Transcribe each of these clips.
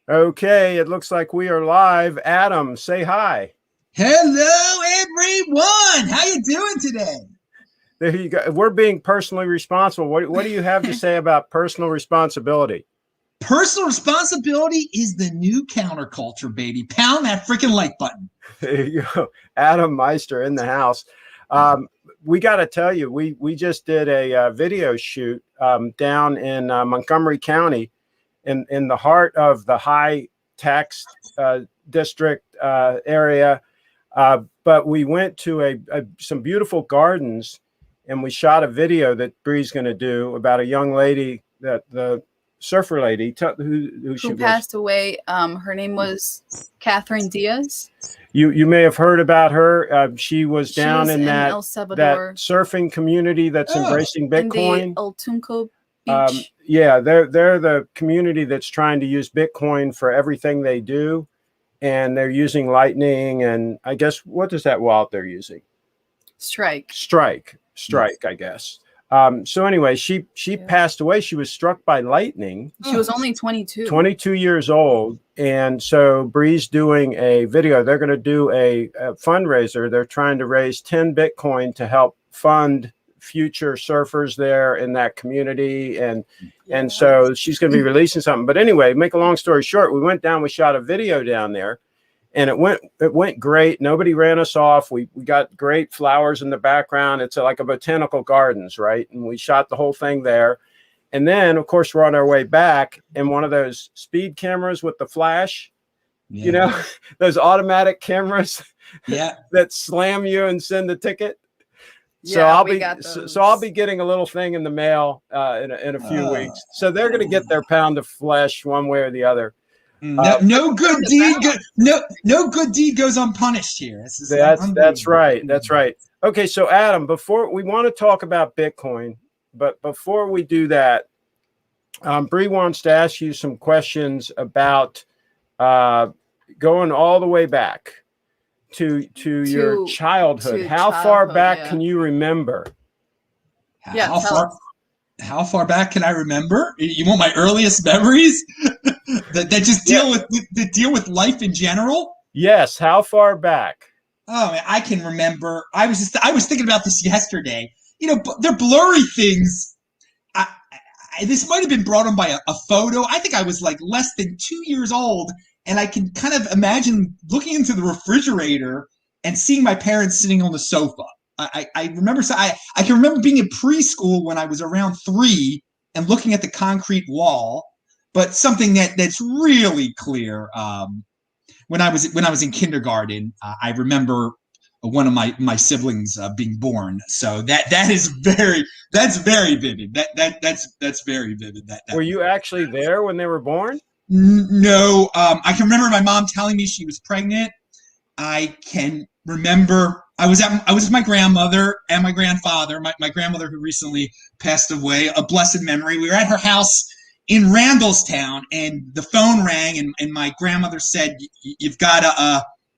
Okay, it looks like we are live. Adam, say hi. Hello, everyone. How you doing today? There you go. We're being personally responsible. What do you have to say about personal responsibility? Personal responsibility is the new counterculture, baby. Pound that freaking like button. There you go. Adam Meister in the house. We got to tell you, we just did a video shoot down in Montgomery County, in the heart of the high tax district area. But we went to some beautiful gardens, and we shot a video that Bree's going to do about a young lady, that the surfer lady who she passed away. Her name was Catherine Diaz. You may have heard about her. She was down in that El Salvador, that surfing community that's embracing Bitcoin. In the El Tunco Beach. Yeah, they're the community that's trying to use Bitcoin for everything they do, and they're using Lightning, and I guess, what is that wallet they're using? Strike, I guess. So anyway, she passed away. She was struck by lightning. She was only 22 years old. And so Bree's doing a video. They're going to do a fundraiser. They're trying to raise 10 Bitcoin to help fund future surfers there in that community. And so she's going to be releasing something. But anyway, make a long story short, we went down, we shot a video down there. And it went great. Nobody ran us off. We got great flowers in the background. It's like a botanical gardens, right? And we shot the whole thing there. And then, of course, we're on our way back, and one of those speed cameras with the flash, you know, those automatic cameras that slam you and send the ticket. So I'll be getting a little thing in the mail in a few weeks. So they're going to get their pound of flesh one way or the other. No good deed goes unpunished here. That's right. That's right. Okay, so Adam, before we want to talk about Bitcoin, but before we do that, Bree wants to ask you some questions about going all the way back to your childhood. How far back can you remember? How far back can I remember? You want my earliest memories that just deal with life in general? Yes. How far back? Oh, man, I can remember. I was thinking about this yesterday. You know, they're blurry things. This might have been brought on by a photo. I think I was like less than 2 years old, and I can kind of imagine looking into the refrigerator and seeing my parents sitting on the sofa. I remember. I can remember being in preschool when I was around 3 and looking at the concrete wall. But something that's really clear, when I was in kindergarten, I remember one of my siblings being born. So that's very vivid. That's very vivid. Were you actually there when they were born? No, I can remember my mom telling me she was pregnant. I can remember I was with my grandmother and my grandfather. My grandmother, who recently passed away, a blessed memory. We were at her house in Randallstown, and the phone rang, and my grandmother said, "You've got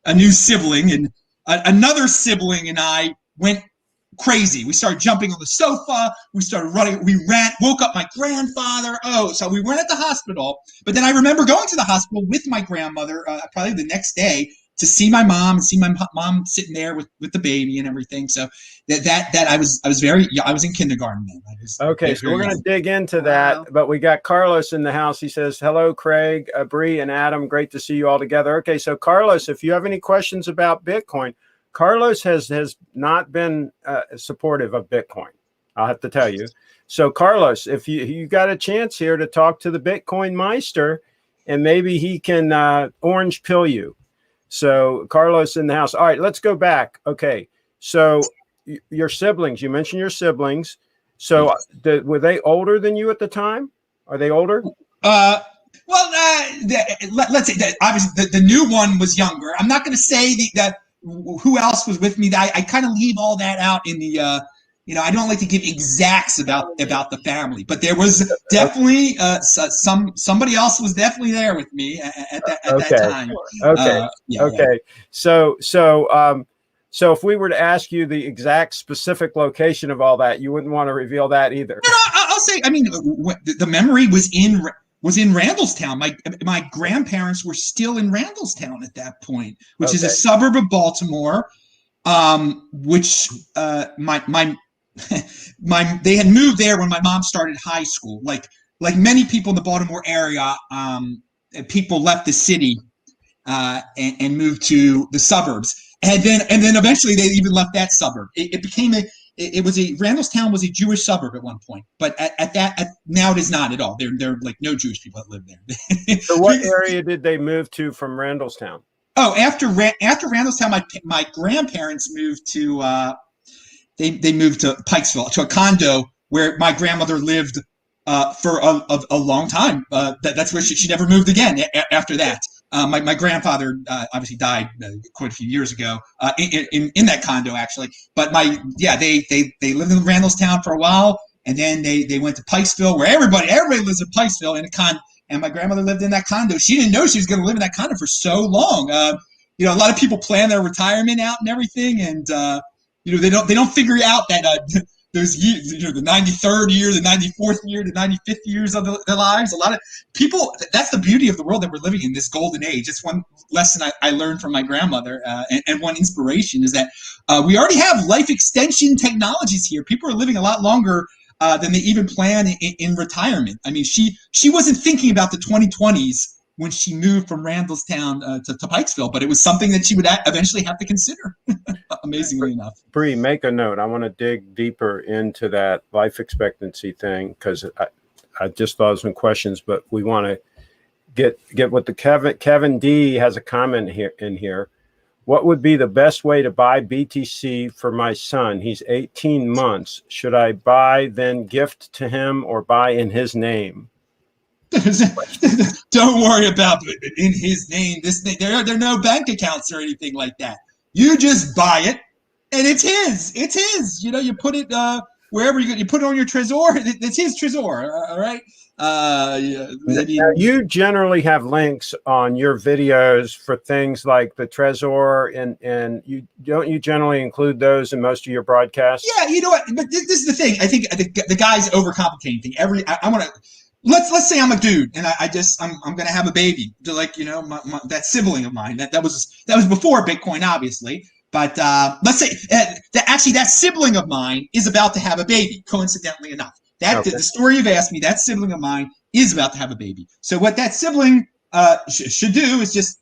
a new sibling," and another sibling and I went crazy. We started jumping on the sofa. We started running. We ran, woke up my grandfather. So we went at the hospital. But then I remember going to the hospital with my grandmother probably the next day to see my mom and see my mom sitting there with the baby and everything. So I was in kindergarten then. Okay, so we're going to dig into that, but we got Carlos in the house. He says, "Hello, Craig, Bree, and Adam. Great to see you all together." Okay, so Carlos, if you have any questions about Bitcoin, Carlos has not been supportive of Bitcoin, I'll have to tell you. So Carlos, if you got a chance here to talk to the Bitcoin Meister, and maybe he can orange pill you. So Carlos in the house. All right, let's go back. Okay, so your siblings, you mentioned your siblings. So were they older than you at the time? Are they older? Let's say that obviously the new one was younger. I'm not going to say that who else was with me. I kind of leave all that out in the I don't like to give exacts about the family, but there was definitely somebody else was definitely there with me at that time. Okay. So if we were to ask you the exact specific location of all that, you wouldn't want to reveal that either. No, I'll say. I mean, the memory was in was in Randallstown. My grandparents were still in Randallstown at that point, which is a suburb of Baltimore. Which my they had moved there when my mom started high school. Like many people in the Baltimore area, people left the city and moved to the suburbs, and then eventually they even left that suburb. Randallstown was a Jewish suburb at one point, but now it is not at all. There are like no Jewish people that live there. So what area did they move to from Randallstown? Oh, after Randallstown, my grandparents moved to they moved to Pikesville, to a condo where my grandmother lived for a long time. That's where she never moved again after that. My grandfather obviously died quite a few years ago in that condo, actually. But they lived in Randallstown for a while, and then they went to Pikesville, where everybody lives in Pikesville in a condo. And my grandmother lived in that condo. She didn't know she was going to live in that condo for so long. A lot of people plan their retirement out and everything, and they don't figure out that those years, the 93rd year, the 94th year, the 95th years of their lives. A lot of people. That's the beauty of the world that we're living in, this golden age. It's one lesson I learned from my grandmother, and one inspiration is that we already have life extension technologies here. People are living a lot longer than they even plan in retirement. I mean, she wasn't thinking about the 2020s when she moved from Randallstown to Pikesville, but it was something that she would eventually have to consider, amazingly enough. Bree, make a note. I want to dig deeper into that life expectancy thing, because I just thought of some questions, but we want to get what the Kevin D has a comment here. What would be the best way to buy BTC for my son? He's 18 months. Should I buy, then gift to him, or buy in his name? Don't worry about it in his name. There are no bank accounts or anything like that. You just buy it, and it's his. It's his. You put it wherever you put it on your Trezor. It's his Trezor. All right. Now, you generally have links on your videos for things like the Trezor, and you generally include those in most of your broadcasts? Yeah, you know what? But this is the thing. I think the guy's overcomplicating thing. I want to. Let's say I'm a dude and I'm gonna have a baby. Like that sibling of mine. That was before Bitcoin, obviously. But let's say that sibling of mine is about to have a baby. Coincidentally enough. The story you've asked me, that sibling of mine is about to have a baby. So what that sibling should do is just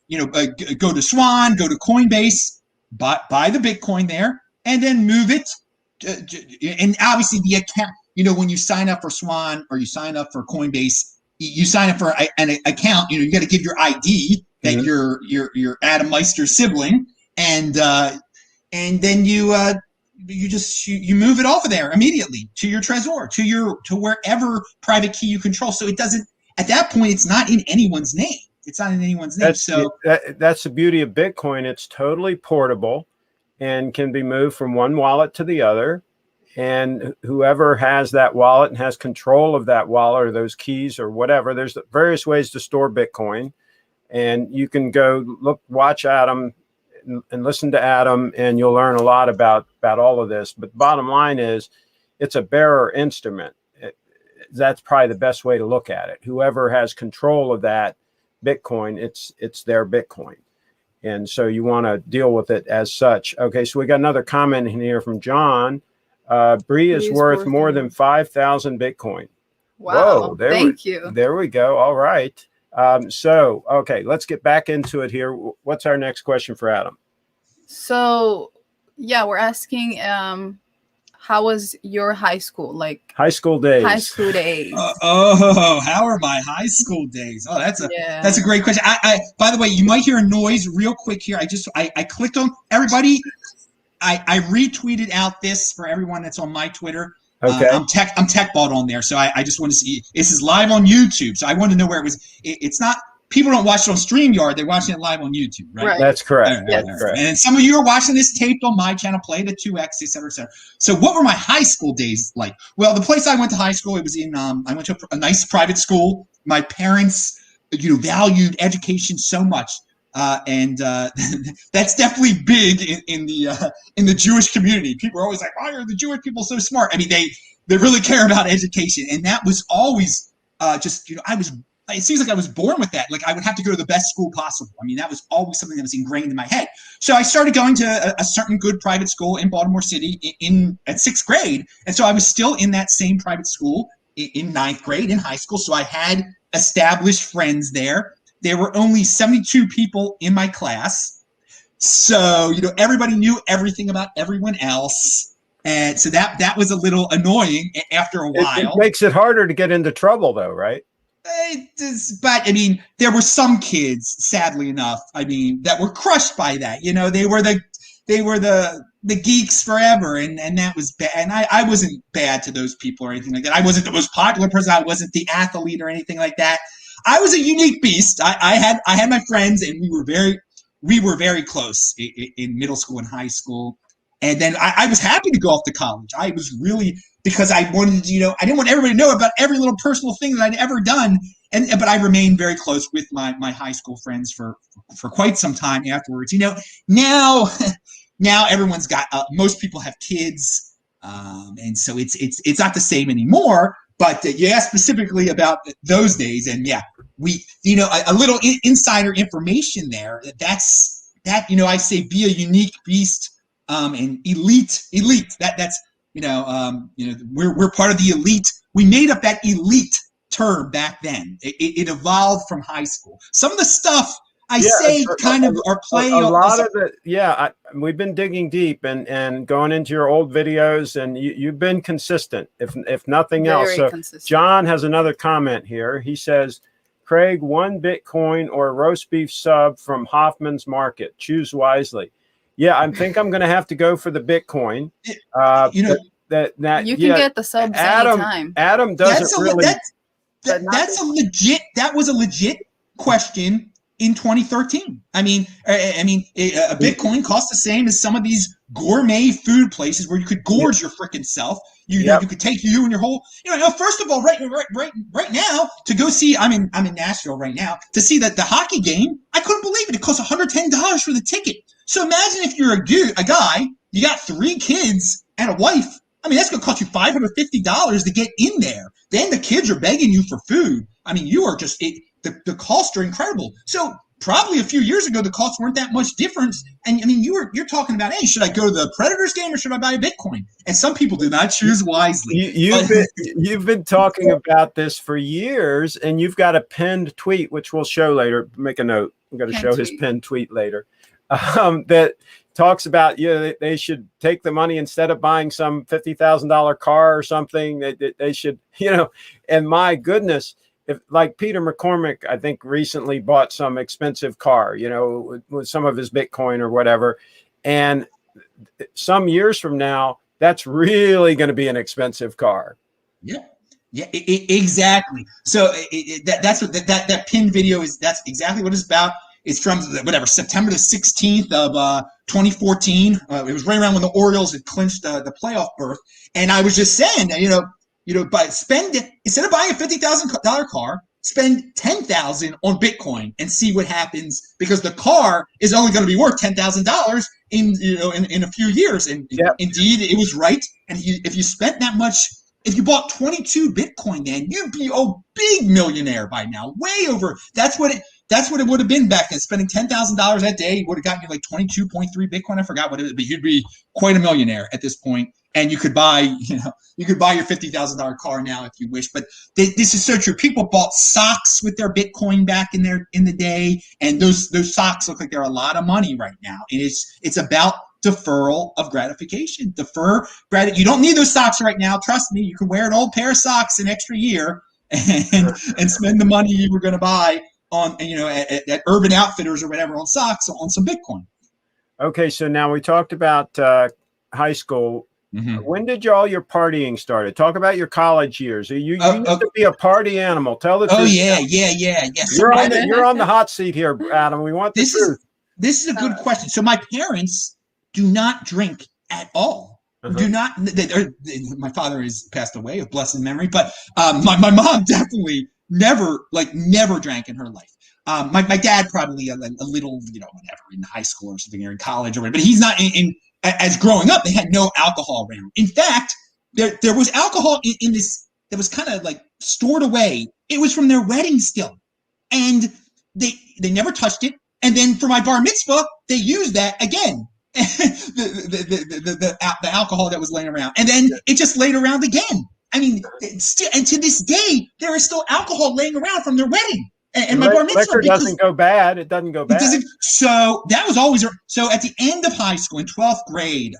go to Swan, go to Coinbase, buy the Bitcoin there, and then move it. And obviously the account. When you sign up for Swan or you sign up for Coinbase, you sign up for an account. You got to give your ID that you're Adam Meister's sibling, and then you move it off of there immediately to your Trezor, to wherever private key you control. So it doesn't, at that point, it's not in anyone's name. It's not in anyone's name. That's the beauty of Bitcoin. It's totally portable and can be moved from one wallet to the other. And whoever has that wallet and has control of that wallet or those keys or whatever, there's various ways to store Bitcoin. And you can go watch Adam and listen to Adam, and you'll learn a lot about all of this. But bottom line is, it's a bearer instrument. That's probably the best way to look at it. Whoever has control of that Bitcoin, it's their Bitcoin. And so you want to deal with it as such. Okay, so we got another comment in here from John. Bree is worth more than 5,000 Bitcoin. Wow. Whoa, thank you. There we go. All right. Okay, let's get back into it here. What's our next question for Adam? So, yeah, we're asking, how was your high school? Like high school days. High school days. How are my high school days? Oh, that's a great question. I by the way, you might hear a noise real quick here. I clicked on everybody. I retweeted out this for everyone that's on my Twitter. Okay. I'm TechBot on there, so I just want to see. This is live on YouTube, so I wanted to know where it was. It's not. People don't watch it on StreamYard; they're watching it live on YouTube, right? That's correct. All right. And some of you are watching this taped on my channel, Play the 2X, et cetera, et cetera. So, what were my high school days like? Well, the place I went to high school, it was in. I went to a nice private school. My parents, valued education so much. And that's definitely big in the Jewish community. People are always like, "Why are the Jewish people so smart?" I mean, they really care about education, and that was always it seems like I was born with that. Like I would have to go to the best school possible. I mean, that was always something that was ingrained in my head. So I started going to a certain good private school in Baltimore City at 6th grade. And so I was still in that same private school in 9th grade in high school. So I had established friends there. There were only 72 people in my class. So, everybody knew everything about everyone else. And so that was a little annoying after a while. It makes it harder to get into trouble though, right? But I mean, there were some kids, sadly enough, that were crushed by that. They were the geeks forever, and that was bad. And I wasn't bad to those people or anything like that. I wasn't the most popular person. I wasn't the athlete or anything like that. I was a unique beast. I had my friends, and we were very close in middle school and high school. And then I was happy to go off to college. I was really, because I wanted to, I didn't want everybody to know about every little personal thing that I'd ever done. But I remained very close with my high school friends for quite some time afterwards. Now everyone's got, most people have kids. And so it's not the same anymore. But you asked specifically about those days. And yeah, a little insider information there. That's I say be a unique beast. And elite. That's we're part of the elite. We made up that elite term back then. It evolved from high school. Some of the stuff kind of are playing a lot of it. Yeah, we've been digging deep and going into your old videos, and you've been consistent, if nothing else. So consistent. John has another comment here. He says, Craig, 1 Bitcoin or roast beef sub from Hoffman's Market. Choose wisely. Yeah, I think I'm going to have to go for the Bitcoin. That you can get the subs anytime. Adam doesn't really. That was a legit question in 2013. I mean, a Bitcoin costs the same as some of these gourmet food places where you could gorge your freaking self. You could take you and your whole. First of all, right now to go see. I'm in Nashville right now to see the hockey game. I couldn't believe it. It cost $110 for the ticket. So imagine if you're a guy, you got 3 kids and a wife. I mean, that's going to cost you $550 to get in there. Then the kids are begging you for food. I mean, you are just the costs are incredible. So probably a few years ago, the costs weren't that much different. And I mean, you're talking about, hey, should I go to the Predators game or should I buy a Bitcoin? And some people do not choose wisely. You've been talking about this for years, and you've got a pinned tweet, which we'll show later. Make a note. I'm going to show his pinned tweet later. That talks about they should take the money instead of buying some $50,000 car or something. They should and my goodness, if like Peter McCormick, I think recently bought some expensive car, with some of his Bitcoin or whatever, and some years from now, that's really going to be an expensive car. Yeah, exactly. So that's what that pinned video is. That's exactly what it's about. It's from September the 16th of 2014. It was right around when the Orioles had clinched the playoff berth. And I was just saying that, instead of buying a $50,000 car, spend $10,000 on Bitcoin and see what happens, because the car is only going to be worth $10,000 in a few years. And indeed, it was right. And if you spent that much, if you bought 22 Bitcoin, then you'd be a big millionaire by now, way over. That's what it would have been back then. Spending $10,000 that day would have gotten you like 22.3 Bitcoin. I forgot what it is, but you'd be quite a millionaire at this point. And you could buy your $50,000 car now if you wish. But this is so true. People bought socks with their Bitcoin back in the day, and those socks look like they're a lot of money right now. And it's about deferral of gratification. You don't need those socks right now. Trust me. You can wear an old pair of socks an extra year and spend the money you were going to buy on, at Urban Outfitters or whatever on socks on some Bitcoin. Okay, so now we talked about high school. Mm-hmm. When did all your partying started? Talk about your college years. You used to be a party animal. Tell the truth. Oh yeah. You're on the hot seat here, Adam. We want the truth. This is a good question. So my parents do not drink at all. Uh-huh. Do not. My father has passed away of blessed memory, but my mom definitely never drank in her life. My dad probably a little, whatever, in high school or something, or in college or whatever, but he's not as growing up, they had no alcohol around. In fact, there was alcohol in this that was kind of like stored away. It was from their wedding still. and they never touched it. And then for my bar mitzvah, they used that again. the alcohol that was laying around, and then it just laid around again. I mean, and to this day, there is still alcohol laying around from their wedding and my bar mitzvah. Liquor doesn't go bad. It doesn't go bad. So that was always so. At the end of high school, in 12th grade,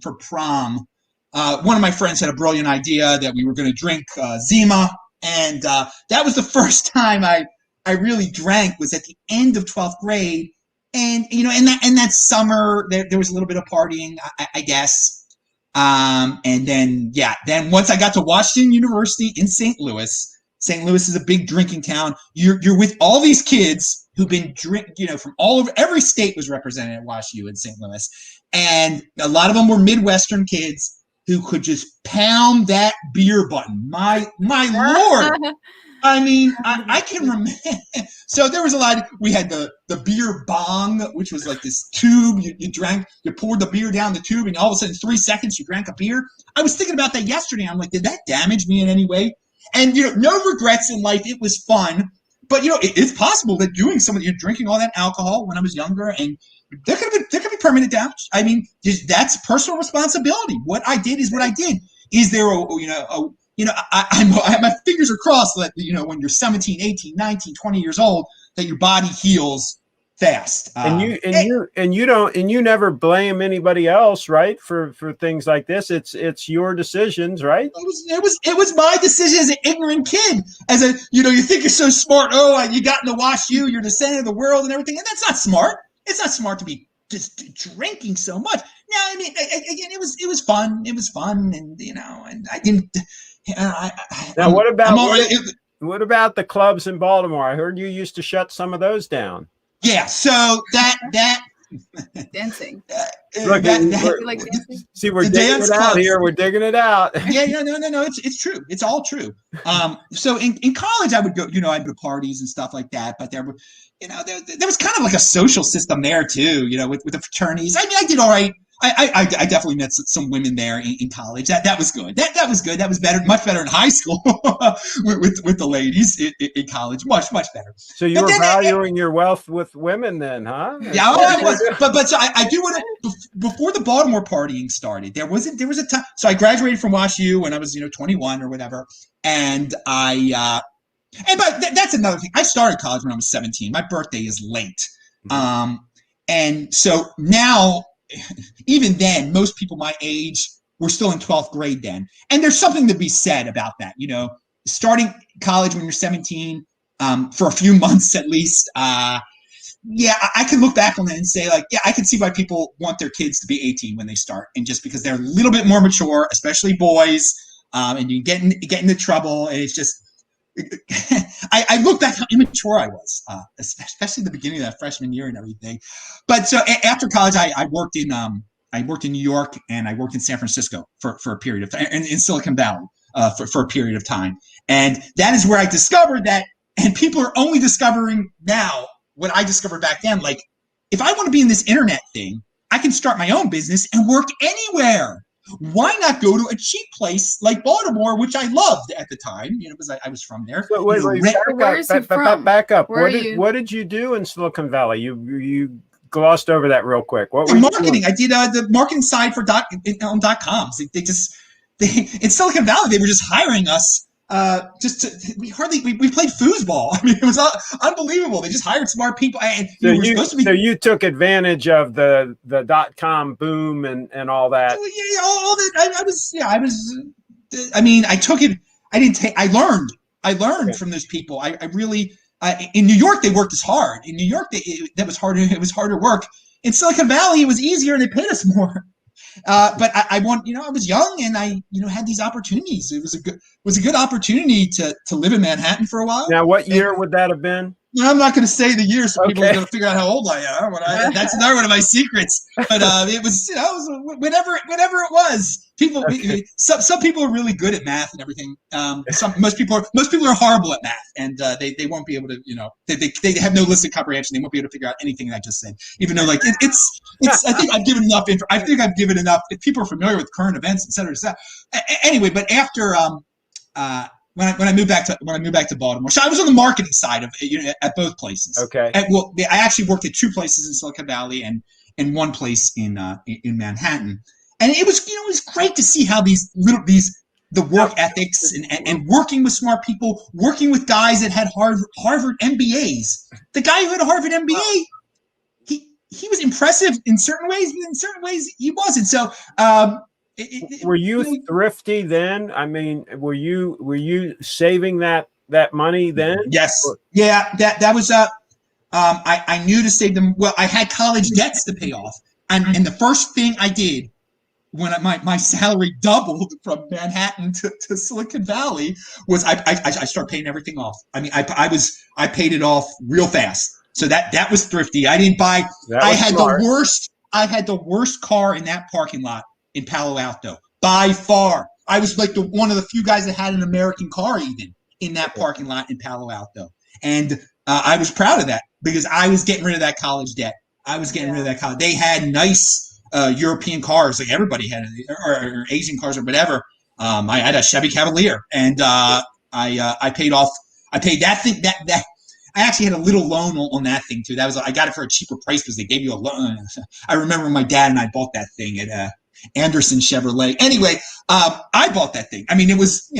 for prom, one of my friends had a brilliant idea that we were going to drink Zima, and that was the first time I really drank. Was at the end of 12th grade. And, you know, in that summer, there was a little bit of partying, I guess. And then once I got to Washington University in St. Louis is a big drinking town. You're with all these kids who've been from all over, every state was represented at WashU in St. Louis. And a lot of them were Midwestern kids who could just pound that beer button. My Lord. I mean, I can remember. So there was a lot. We had the beer bong, which was like this tube. You drank, you poured the beer down the tube, and all of a sudden, in 3 seconds, you drank a beer. I was thinking about that yesterday. I'm like, did that damage me in any way? And no regrets in life. It was fun, but it's possible that doing you're drinking all that alcohol when I was younger, and there could be permanent damage. I mean, that's personal responsibility. What I did is what I did. Is there my fingers are crossed that, when you're 17, 18, 19, 20 years old, that your body heals fast. And you never blame anybody else, right? For things like this. It's your decisions, right? It was my decision as an ignorant kid. You think you're so smart. Oh, you got into WashU, you're the center of the world and everything. And that's not smart. It's not smart to be just drinking so much. No, I mean, again, it was fun. It was fun, and and I didn't. Now, what about the clubs in Baltimore? I heard you used to shut some of those down. Yeah, so that dancing. Look, like dancing? See, we're digging it out here. We're digging it out. Yeah, no. It's true. It's all true. So in college, I would go. I'd go to parties and stuff like that. But there was kind of like a social system there too. With the fraternities. I mean, I did all right. I definitely met some women there in college. That was good. That was good. That was better, much better in high school with the ladies in college. Much better. So you were valuing your wealth with women then, huh? Yeah, I was. But so I do want to, before the Baltimore partying started, there was a time. So I graduated from WashU when I was 21 or whatever, and that's another thing. I started college when I was 17. My birthday is late, and so now. Even then, most people my age were still in 12th grade then. And there's something to be said about that. Starting college when you're 17, for a few months at least. I can look back on that and say, I can see why people want their kids to be 18 when they start. And just because they're a little bit more mature, especially boys, and you get into trouble. And it's just, I look back how immature I was, especially the beginning of that freshman year and everything. But so after college, I worked in New York, and I worked in San Francisco for a period of time, and in Silicon Valley for a period of time. And that is where I discovered that, and people are only discovering now what I discovered back then. Like, if I want to be in this internet thing, I can start my own business and work anywhere. Why not go to a cheap place like Baltimore, which I loved at the time, because I was from there. So wait, back up. What did you do in Silicon Valley? You glossed over that real quick. What were marketing? I did the marketing side for .coms. They in Silicon Valley, they were just hiring us. We played foosball. I mean, it was unbelievable. They just hired smart people. And so you took advantage of the .com boom and all that. Yeah, all that. I mean, I took it. I learned from those people. I really. In New York, they worked as hard. In New York, that was harder. It was harder work. In Silicon Valley, it was easier and they paid us more. But I was young and I had these opportunities. It was a good opportunity to live in Manhattan for a while. Now, what year would that have been? I'm not going to say the year, so people are going to figure out how old I am. That's another one of my secrets. But it was, whatever it was. People, some people are really good at math and everything. Most people are horrible at math, and they won't be able to. They have no listening comprehension. They won't be able to figure out anything that I just said. Even though, it's. I think I've given enough. I think I've given enough. If people are familiar with current events, et cetera, et cetera. Anyway, but after when I moved back to Baltimore. So I was on the marketing side of it, at both places. Okay. I actually worked at 2 places in Silicon Valley and 1 place in Manhattan. And it was great to see how the work ethics and working with smart people, working with guys that had Harvard MBAs. The guy who had a Harvard MBA, he was impressive in certain ways, but in certain ways he wasn't. So, were you thrifty then? I mean, were you saving that money then? Yes. Yeah. That was I knew to save them. Well, I had college debts to pay off, and the first thing I did when my salary doubled from Manhattan to Silicon Valley was I started paying everything off. I mean, I paid it off real fast. So that was thrifty. I didn't buy. I had smart. I had the worst car in that parking lot in Palo Alto by far. I was like one of the few guys that had an American car even in that parking lot in Palo Alto, and I was proud of that because I was getting rid of that college debt. I was getting rid of that college. They had nice European cars, like everybody had, or Asian cars or whatever. I had a Chevy Cavalier, and I paid off. I paid that thing. That I actually had a little loan on that thing too. I got it for a cheaper price because they gave you a loan. I remember my dad and I bought that thing at Anderson Chevrolet. Anyway, I bought that thing. I mean, it was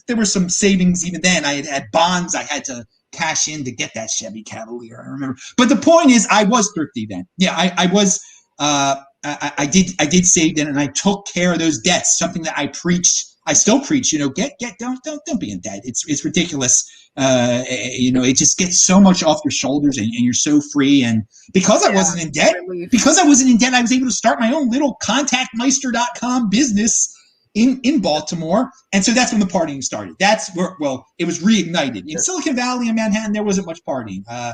there were some savings even then. I had bonds I had to cash in to get that Chevy Cavalier. I remember. But the point is, I was thrifty then. Yeah, I was. I did save then, and I took care of those debts. Something that I preached. I still preach. Don't be in debt. It's ridiculous. It just gets so much off your shoulders, and you're so free. And because I wasn't in debt, I was able to start my own little contactmeister.com business in Baltimore. And so that's when the partying started. That's where, it was reignited. In Silicon Valley and Manhattan, there wasn't much partying. I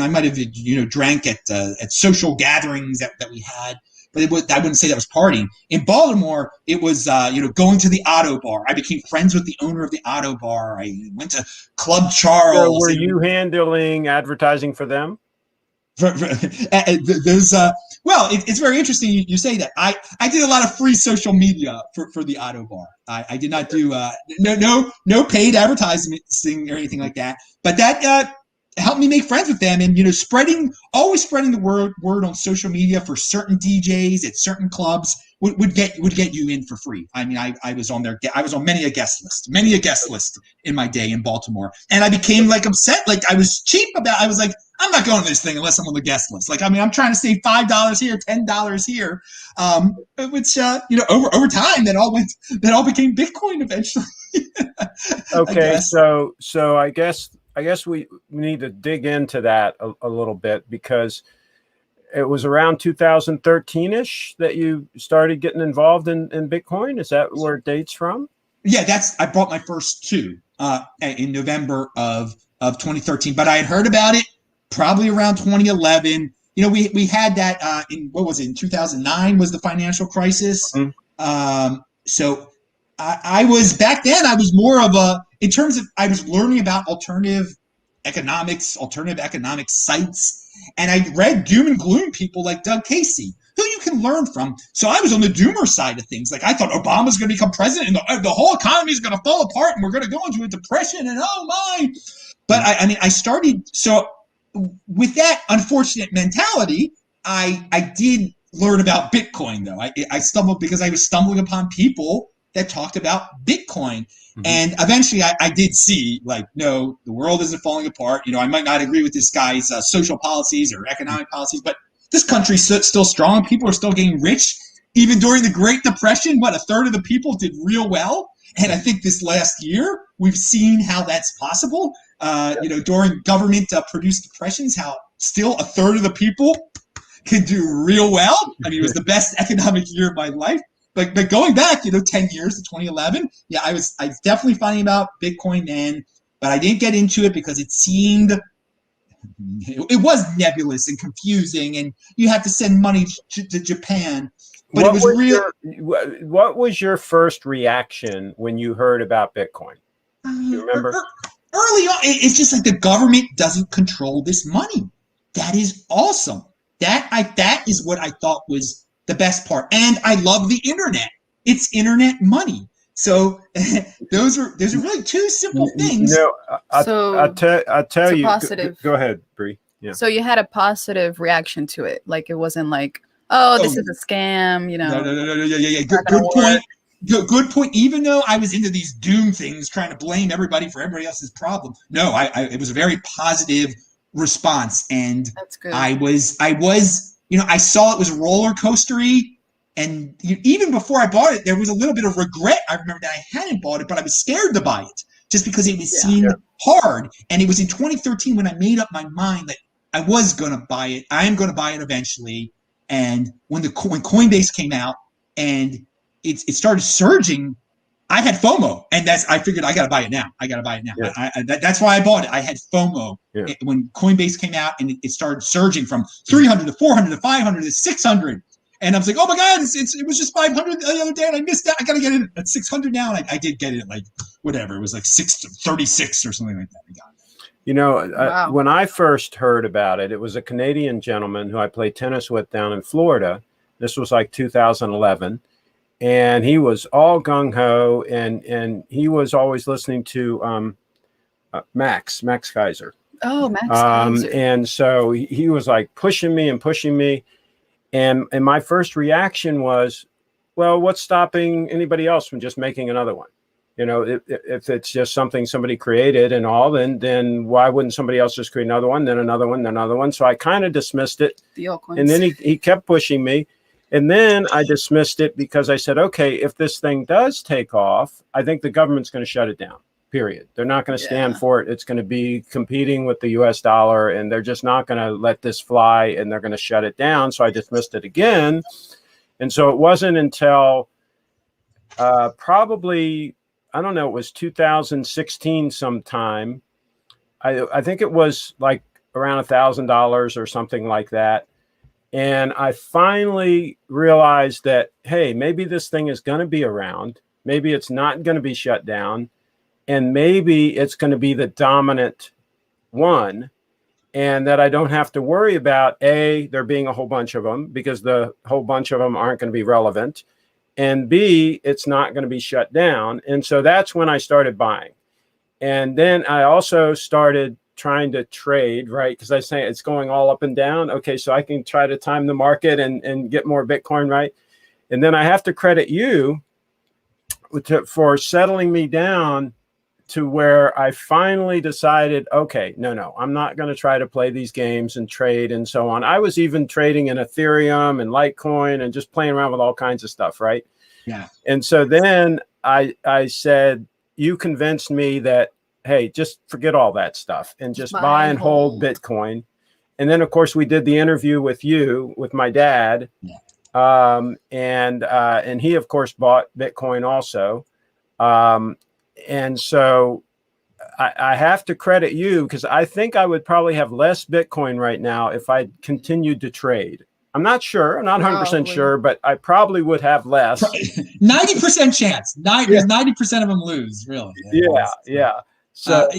might have, drank at social gatherings that we had, but I wouldn't say that was partying. In Baltimore, it was, going to the auto bar. I became friends with the owner of the auto bar. I went to Club Charles. So were you handling advertising for them? There's it's very interesting you say that. I did a lot of free social media for the auto bar. I did not do no paid advertising or anything like that, but that helped me make friends with them, and always spreading the word on social media for certain DJs at certain clubs would get you in for free. I mean, I was on many a guest list in my day in Baltimore, and I became upset. I was cheap about. I was like, I'm not going to this thing unless I'm on the guest list. I'm trying to save $5 here, $10 here, which over time that all became Bitcoin eventually. Okay, so I guess we need to dig into that a little bit, because it was around 2013-ish that you started getting involved in Bitcoin. Is that where it dates from? Yeah, I bought my first 2 in November of 2013, but I had heard about it probably around 2011. We had that in 2009 was the financial crisis. Mm-hmm. So I was back then. I was more of in terms of I was learning about alternative economic sites. And I read doom and gloom people like Doug Casey, who you can learn from. So I was on the doomer side of things. I thought Obama's going to become president and the whole economy is going to fall apart and we're going to go into a depression and oh my. But I started. So with that unfortunate mentality, I did learn about Bitcoin, though. I stumbled because I was stumbling upon people that talked about Bitcoin. Mm-hmm. And eventually I did see, no, the world isn't falling apart. I might not agree with this guy's social policies or economic policies, but this country's still strong. People are still getting rich. Even during the Great Depression, a third of the people did real well. And I think this last year, we've seen how that's possible. During government-produced depressions, how still a third of the people can do real well. I mean, it was the best economic year of my life. But going back, 10 years to 2011, yeah, I was definitely finding about Bitcoin then, but I didn't get into it because it was nebulous and confusing, and you had to send money to Japan. But it was real. What was your first reaction when you heard about Bitcoin? Do you remember? Early on, it's just the government doesn't control this money. That is awesome. That is what I thought was the best part. And I love the internet. It's internet money. So those are really two simple things. No, So I tell it's a you. positive. Go ahead, Bree. Yeah. So you had a positive reaction to it. Like it wasn't like, oh, this is a scam, you know. No. Yeah. It's not Good gonna point. work. Good point. Even though I was into these doom things, trying to blame everybody for everybody else's problem, no, it was a very positive response, and That's good. I was, I saw it was roller coastery, and even before I bought it, there was a little bit of regret. I remember that I hadn't bought it, but I was scared to buy it just because it seemed hard. And it was in 2013 when I made up my mind that I was going to buy it. I am going to buy it eventually. And when Coinbase came out and it started surging, I had FOMO, and I figured I got to buy it now. Yeah. That's why I bought it. I had FOMO when Coinbase came out and it started surging from 300 to 400 to 500 to 600. And I was like, oh my God, it was just 500 the other day and I missed that. I got to get it at 600 now. And I did get it at like whatever. It was like 636 or something like that. I got it. You know, when I first heard about it, it was a Canadian gentleman who I played tennis with down in Florida. This was like 2011. And he was all gung-ho, and he was always listening to Max Kaiser. Oh, Max Kaiser. And so he was like pushing me. And my first reaction was, well, what's stopping anybody else from just making another one? You know, if it's just something somebody created and all, then why wouldn't somebody else just create another one, then another one, then another one? So I kind of dismissed it. And then he kept pushing me. And then I dismissed it because I said, okay, if this thing does take off, I think the government's going to shut it down, period. They're not going to stand for it. It's going to be competing with the US dollar, and they're just not going to let this fly, and they're going to shut it down. So I dismissed it again. And so it wasn't until probably, I don't know, it was 2016 sometime. I think it was like around $1,000 or something like that. And I finally realized that, hey, maybe this thing is going to be around. Maybe it's not going to be shut down. And maybe it's going to be the dominant one. And that I don't have to worry about, A, there being a whole bunch of them, because the whole bunch of them aren't going to be relevant. And B, it's not going to be shut down. And so that's when I started buying. And then I also started trying to trade, right? Because I say it's going all up and down. Okay, so I can try to time the market and get more Bitcoin, right? And then I have to credit you for settling me down to where I finally decided, okay, no, I'm not going to try to play these games and trade and so on. I was even trading in Ethereum and Litecoin and just playing around with all kinds of stuff, right? Yeah. And so then I said, you convinced me that, hey, just forget all that stuff and just buy and hold Bitcoin. And then, of course, we did the interview with my dad. Yeah. And he, of course, bought Bitcoin also. And so I have to credit you, because I think I would probably have less Bitcoin right now if I continued to trade. I'm not sure. I'm not 100% sure, but I probably would have less. 90% chance. 90% of them lose, really. Yeah. So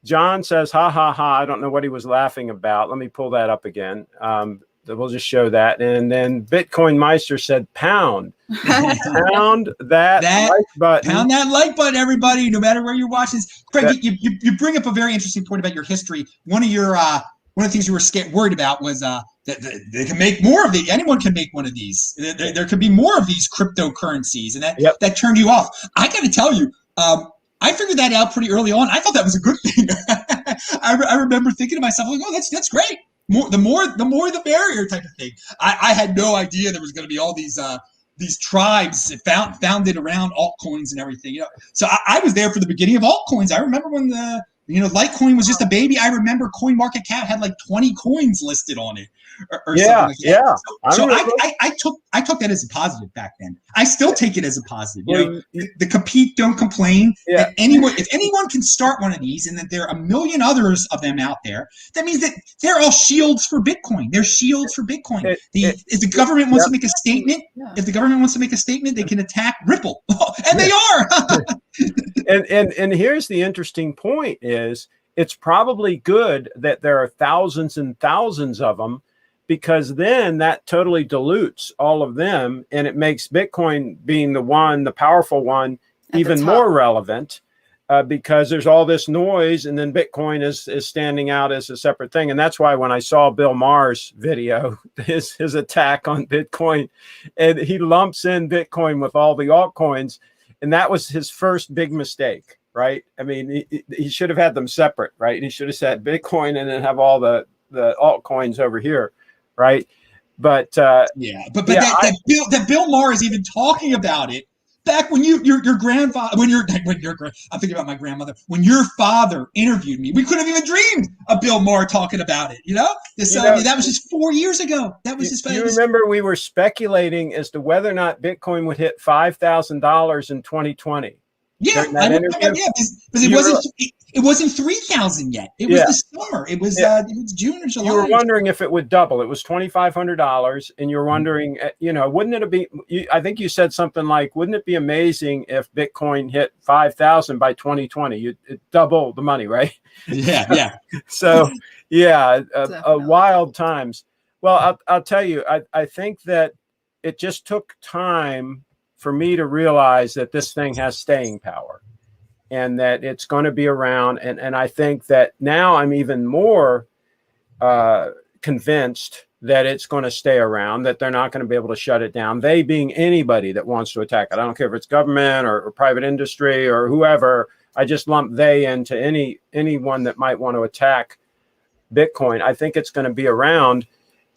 John says, ha, ha, ha. I don't know what he was laughing about. Let me pull that up again. We'll just show that. And then Bitcoin Meister said, pound that like button. Pound that like button, everybody, no matter where you're watching this. Craig, you bring up a very interesting point about your history. One of the things you were worried about was that they can make more of these. Anyone can make one of these. There could be more of these cryptocurrencies, and that turned you off. I got to tell you, I figured that out pretty early on. I thought that was a good thing. I remember thinking to myself, like, oh, that's great. The more the merrier type of thing. I had no idea there was going to be all these tribes founded around altcoins and everything. You know, so I was there for the beginning of altcoins. I remember when Litecoin was just a baby. I remember CoinMarketCap had like 20 coins listed on it, or something like that. Yeah. So I took that as a positive back then. I still take it as a positive. The compete, don't complain. Yeah. If anyone can start one of these, and that there are a million others of them out there, that means that they're all shields for Bitcoin. They're shields for Bitcoin. If the government wants to make a statement, they can attack Ripple, and they are. And here's the interesting point: is it's probably good that there are thousands and thousands of them, because then that totally dilutes all of them, and it makes Bitcoin being the powerful one, even more relevant, because there's all this noise, and then Bitcoin is standing out as a separate thing. And that's why when I saw Bill Maher's video, his attack on Bitcoin, and he lumps in Bitcoin with all the altcoins, and that was his first big mistake, right? I mean, he should have had them separate, right? He should have said Bitcoin and then have all the altcoins over here, right? But that Bill Maher is even talking about it back when your grandfather, I'm thinking about my grandmother, when your father interviewed me. We couldn't have even dreamed of Bill Maher talking about it. That was just 4 years ago. That was you remember we were speculating as to whether or not Bitcoin would hit $5,000 in 2020. Yeah, I remember. Yeah, because it wasn't 3,000 yet. It was the summer. It was June or July. You were wondering if it would double. It was $2,500, and you're wondering, wouldn't it be? I think you said something like, "Wouldn't it be amazing if Bitcoin hit 5,000 by 2020? It double the money, right?" Yeah. So, wild times. Well, I'll tell you, I think that it just took time for me to realize that this thing has staying power and that it's going to be around. And I think that now I'm even more convinced that it's going to stay around, that they're not going to be able to shut it down. They being anybody that wants to attack it. I don't care if it's government or private industry or whoever. I just lump they into anyone that might want to attack Bitcoin. I think it's going to be around.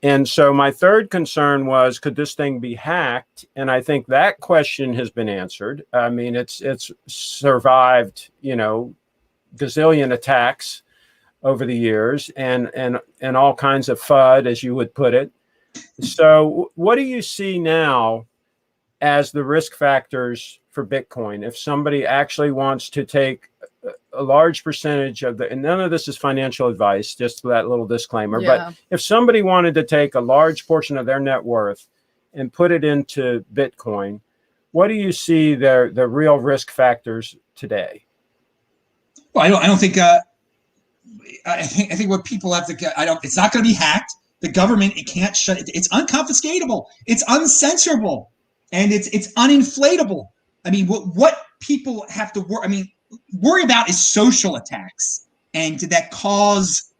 And so my third concern was, could this thing be hacked? And I think that question has been answered. I mean, it's survived, gazillion attacks over the years and all kinds of FUD, as you would put it. So what do you see now as the risk factors for Bitcoin? If somebody actually wants to take a large percentage of and none of this is financial advice, just that little disclaimer, but if somebody wanted to take a large portion of their net worth and put it into Bitcoin, what do you see the real risk factors today? Well, I don't think, I think what people have to get, it's not going to be hacked. The government, it can't shut it. It's unconfiscatable. It's uncensorable, and it's uninflatable. I mean, what people have to worry about is social attacks, and that cause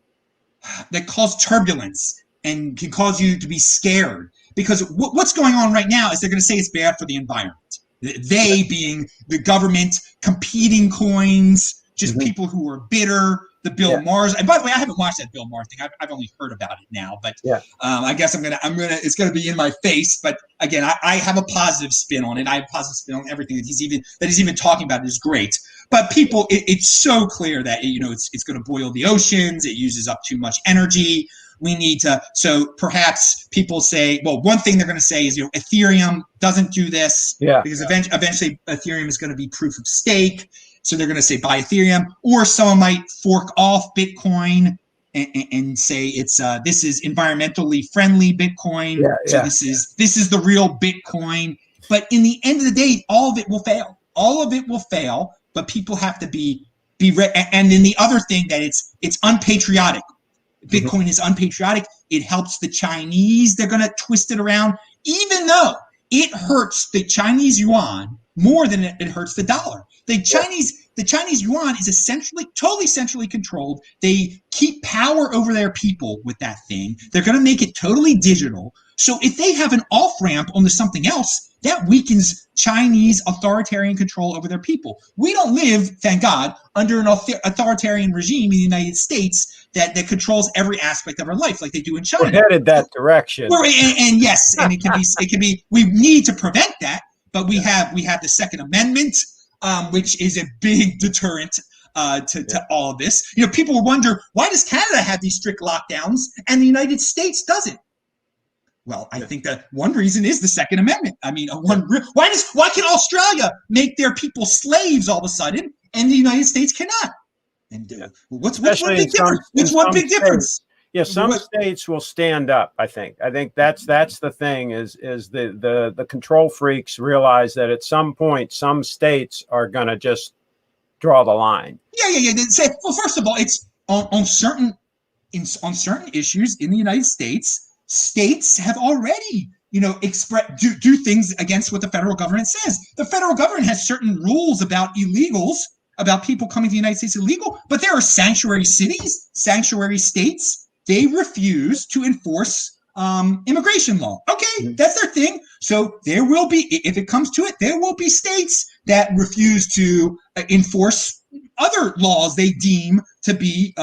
turbulence and can cause you to be scared, because what's going on right now is they're going to say it's bad for the environment. They being the government, competing coins, just people who are bitter. The Bill Maher's, and by the way, I haven't watched that Bill Maher thing. I've only heard about it now, but I guess it's gonna be in my face. But again, I have a positive spin on it. I have a positive spin on everything that he's even talking about is great. But people, it's so clear that it's going to boil the oceans. It uses up too much energy. We need to. So perhaps people say, well, one thing they're going to say is Ethereum doesn't do this because eventually Ethereum is going to be proof of stake. So they're going to say buy Ethereum, or someone might fork off Bitcoin and say it's this is environmentally friendly Bitcoin. So this is the real Bitcoin. But in the end of the day, all of it will fail. All of it will fail. But people have to be ready. And then the other thing that it's unpatriotic. Bitcoin is unpatriotic. It helps the Chinese. They're going to twist it around, even though it hurts the Chinese yuan more than it hurts the dollar. The Chinese yuan is totally centrally controlled. They keep power over their people with that thing. They're going to make it totally digital. So if they have an off-ramp onto something else, that weakens Chinese authoritarian control over their people. We don't live, thank God, under an authoritarian regime in the United States that controls every aspect of our life, like they do in China. We're headed that direction. And yes, and it can be. We need to prevent that, but we have the Second Amendment, which is a big deterrent to all of this. People wonder, why does Canada have these strict lockdowns and the United States doesn't? Well, I think that one reason is the Second Amendment. I mean, why can Australia make their people slaves all of a sudden and the United States cannot? And what's one big difference? What's one big difference? Yeah, some states will stand up. I think that's the thing is the control freaks realize that at some point some states are going to just draw the line. Yeah. Well, first of all, it's on certain issues in the United States. states have already, do things against what the federal government says. The federal government has certain rules about illegals, about people coming to the United States illegal, but there are sanctuary cities, sanctuary states. They refuse to enforce immigration law. Okay, that's their thing. So there will be, if it comes to it, there will be states that refuse to enforce other laws they deem to be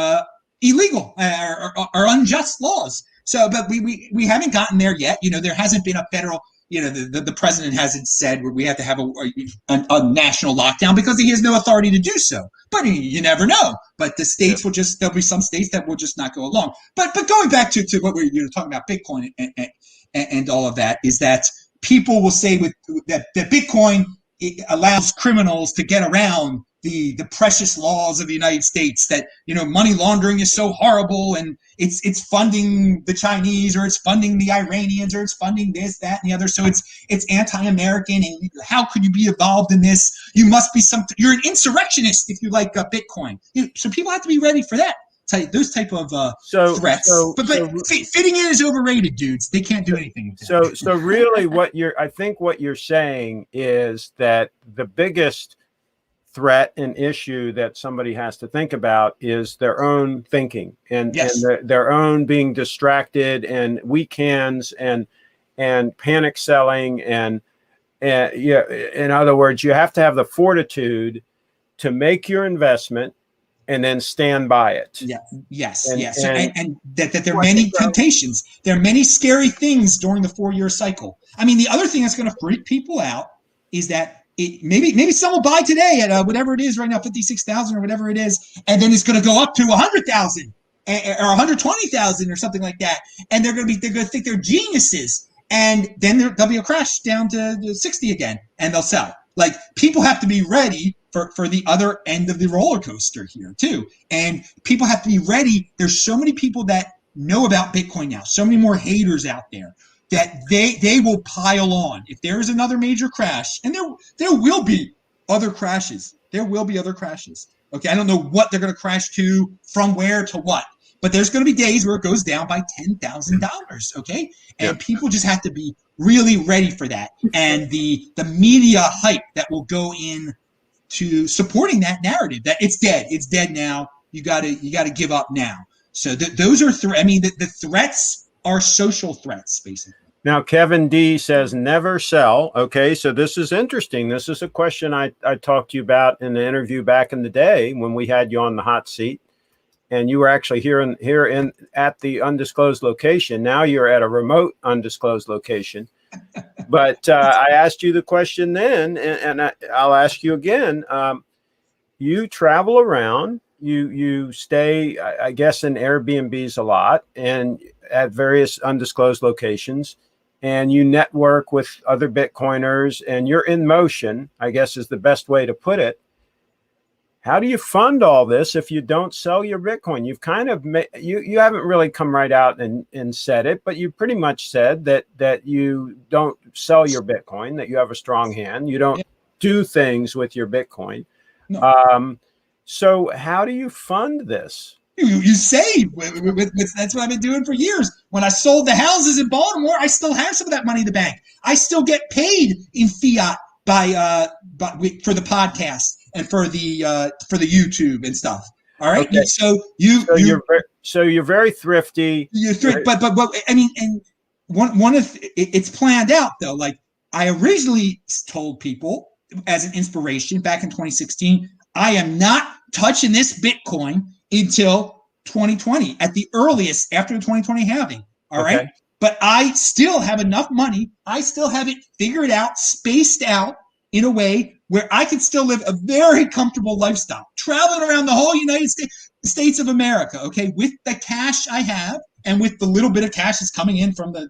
illegal or unjust laws. So, but we haven't gotten there yet. There hasn't been a federal, the president hasn't said we have to have a national lockdown because he has no authority to do so. But you never know. But the states will there'll be some states that will just not go along. But going back to what we were talking about Bitcoin and all of that, is that people will say that Bitcoin allows criminals to get around the precious laws of the United States, that money laundering is so horrible and it's funding the Chinese, or it's funding the Iranians, or it's funding this, that, and the other. So it's anti-American, and how could you be involved in this? You must be you're an insurrectionist if you like Bitcoin. So people have to be ready for that. Those type of threats. But fitting in is overrated, dudes. They can't do anything with that. So really, I think what you're saying is that the biggest threat and issue that somebody has to think about is their own thinking and their own being distracted and weak hands and panic selling and in other words, you have to have the fortitude to make your investment and then stand by it. Yes. And that there are many temptations. There are many scary things during the 4-year cycle. I mean, the other thing that's going to freak people out is that maybe some will buy today at whatever it is right now, 56,000 or whatever it is, and then it's going to go up to 100,000 or 120,000 or something like that, and they're going to think they're geniuses, and then there'll be a crash down to 60 again, and they'll sell. Like, people have to be ready for the other end of the roller coaster here too, and people have to be ready. There's so many people that know about Bitcoin now, so many more haters out there, that they will pile on. If there is another major crash, and there will be other crashes. There will be other crashes. Okay, I don't know what they're going to crash to, from where to what, but there's going to be days where it goes down by $10,000. Okay, and people just have to be really ready for that. And the media hype that will go in to supporting that narrative that it's dead now. You got to give up now. So those are the threats are social threats, basically. Now, Kevin D says never sell. Okay, so this is interesting. This is a question I talked to you about in the interview back in the day when we had you on the hot seat, and you were actually here at the undisclosed location. Now you're at a remote undisclosed location. But I asked you the question then, and I'll ask you again. You travel around. You stay, I guess, in Airbnbs a lot and at various undisclosed locations, and you network with other Bitcoiners, and you're in motion, I guess is the best way to put it. How do you fund all this if you don't sell your Bitcoin? You've kind of you haven't really come right out and said it, but you pretty much said that you don't sell your Bitcoin, that you have a strong hand. You don't do things with your Bitcoin. No. So how do you fund this? You save. That's what I've been doing for years. When I sold the houses in Baltimore, I still have some of that money in the bank. I still get paid in fiat for the podcast and for the YouTube and stuff. All right. Okay. So you're very thrifty. You're thrifty, but I mean, and one of it's planned out though. Like, I originally told people as an inspiration back in 2016, I am not touching this Bitcoin until 2020 at the earliest, after the 2020 halving. All right. But I still have enough money. I still have it figured out, spaced out in a way where I can still live a very comfortable lifestyle, traveling around the whole United States of America. Okay. With the cash I have and with the little bit of cash that's coming in from the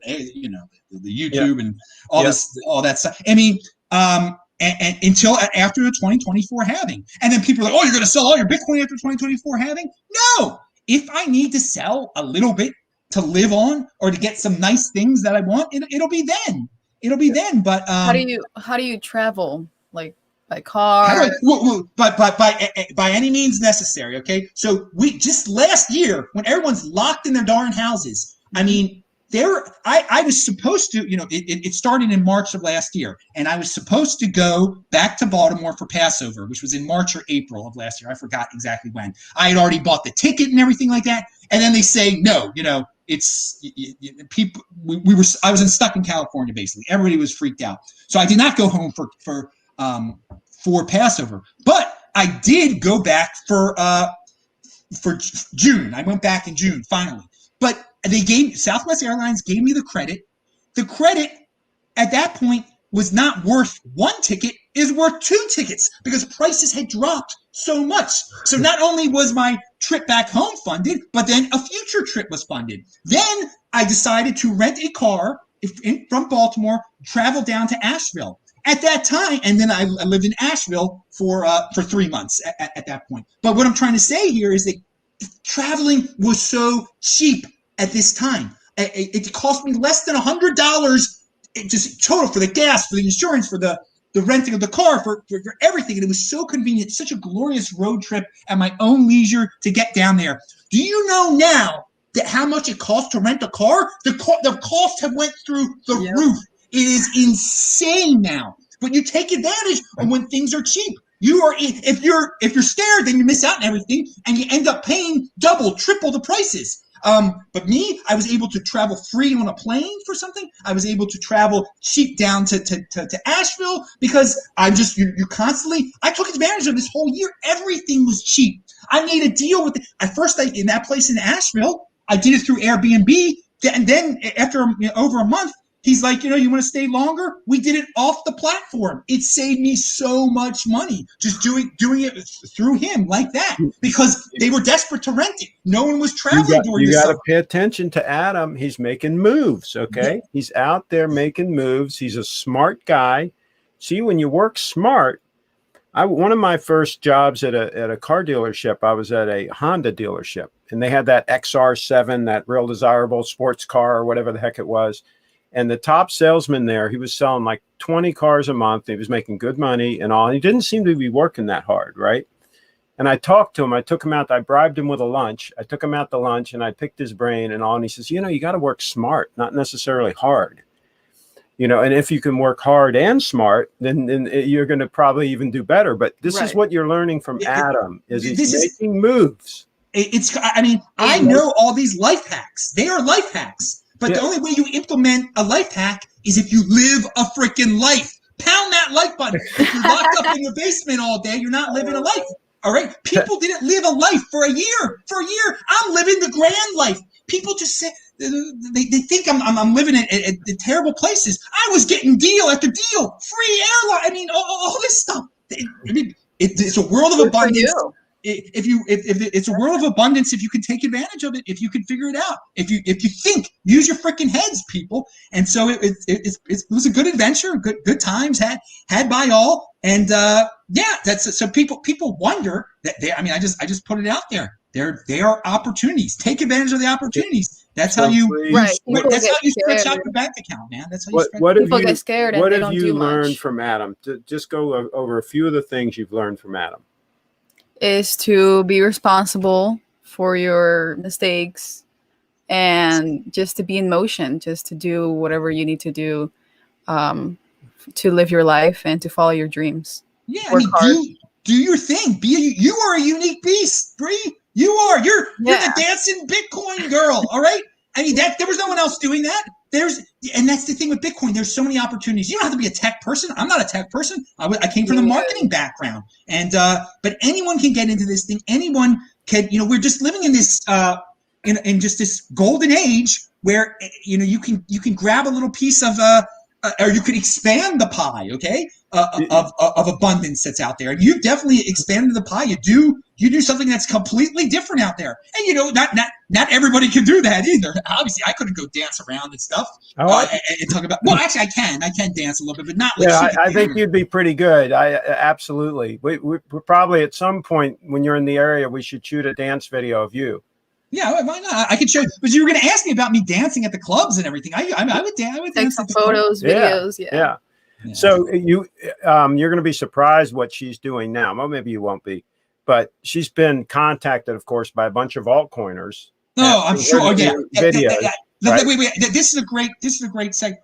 YouTube and all that stuff. I mean, and until after the 2024 halving. And then people are like, oh, you're going to sell all your Bitcoin after 2024 halving? No. If I need to sell a little bit to live on or to get some nice things that I want, it'll be then. But how do you travel? Like by car? By any means necessary. Okay. So we just last year, when everyone's locked in their darn houses, I mean, I was supposed to, it started in March of last year, and I was supposed to go back to Baltimore for Passover, which was in March or April of last year. I forgot exactly when. I had already bought the ticket and everything like that, and then they say no. It's people. I was stuck in California basically. Everybody was freaked out, so I did not go home for Passover, but I did go back for June. I went back in June finally, but Southwest Airlines gave me the credit. The credit at that point was not worth one ticket, is worth 2 tickets because prices had dropped so much. So not only was my trip back home funded, but then a future trip was funded. Then I decided to rent a car from Baltimore, travel down to Asheville. At that time, and then I lived in Asheville for 3 months at that point. But what I'm trying to say here is that traveling was so cheap at this time. It cost me less than $100 just total for the gas, for the insurance, for the renting of the car, for everything. And it was so convenient, such a glorious road trip at my own leisure to get down there. Do you know now that how much it costs to rent a car? The costs have went through the roof. It is insane now. But you take advantage of when things are cheap. If you're scared, then you miss out on everything, and you end up paying double, triple the prices. But me, I was able to travel free on a plane for something. I was able to travel cheap down to Asheville because I took advantage of this whole year. Everything was cheap. I made a deal with in that place in Asheville. I did it through Airbnb, and then after over a month, he's like, you want to stay longer? We did it off the platform. It saved me so much money just doing it through him like that because they were desperate to rent it. No one was traveling during this. You got to pay attention to Adam. He's making moves, okay? Yeah. He's out there making moves. He's a smart guy. See, when you work smart, one of my first jobs at a car dealership, I was at a Honda dealership, and they had that XR7, that real desirable sports car or whatever the heck it was. And the top salesman there, he was selling like 20 cars a month. He was making good money and all. And he didn't seem to be working that hard, right? And I talked to him. I took him out. I bribed him with a lunch. I took him out to lunch, and I picked his brain and all. And he says, you got to work smart, not necessarily hard. And if you can work hard and smart, then you're going to probably even do better. But this is what you're learning from Adam, is he's making moves. I know all these life hacks. They are life hacks. But the only way you implement a life hack is if you live a freaking life. Pound that like button. If you're locked up in the basement all day, you're not living a life. All right? People didn't live a life for a year. For a year, I'm living the grand life. People just say they think I'm living at terrible places. I was getting deal after deal, free airline. All this stuff. It's a world of abundance. If it's a world of abundance, if you can take advantage of it, if you can figure it out, if you think, use your freaking heads, people. And so it was a good adventure, good times had by all, and that's so people wonder that I just put it out there. There are opportunities. Take advantage of the opportunities. That's how you That's how you stretch out your bank account, man. That's how you stretch. People get scared and they don't do much. What have you learned from Adam? Just go over a few of the things you've learned from Adam. Is to be responsible for your mistakes and just to be in motion, just to do whatever you need to do to live your life and to follow your dreams. Yeah, do your thing. You are a unique beast, Bree. You're the dancing Bitcoin girl, all right? There was no one else doing that. And that's the thing with Bitcoin. There's so many opportunities. You don't have to be a tech person. I'm not a tech person. I came from the marketing background, and but anyone can get into this thing. Anyone can. We're just living in this in just this golden age where you can grab a little piece of or you could expand the pie, okay, of abundance that's out there. And you've definitely expanded the pie. You do something that's completely different out there. And not everybody can do that either. Obviously, I couldn't go dance around and stuff and talk about. Well, actually, I can dance a little bit, but not. Like I think you'd be pretty good. Absolutely. We probably at some point when you're in the area, we should shoot a dance video of you. Yeah, why not? I could show you. But you were going to ask me about me dancing at the clubs and everything. I would dance. Take some photos, videos. Yeah. So you're going to be surprised what she's doing now. Well, maybe you won't be, but she's been contacted, of course, by a bunch of altcoiners. Oh, I'm sure. Yeah. Videos. Right? Wait. This is a great seg.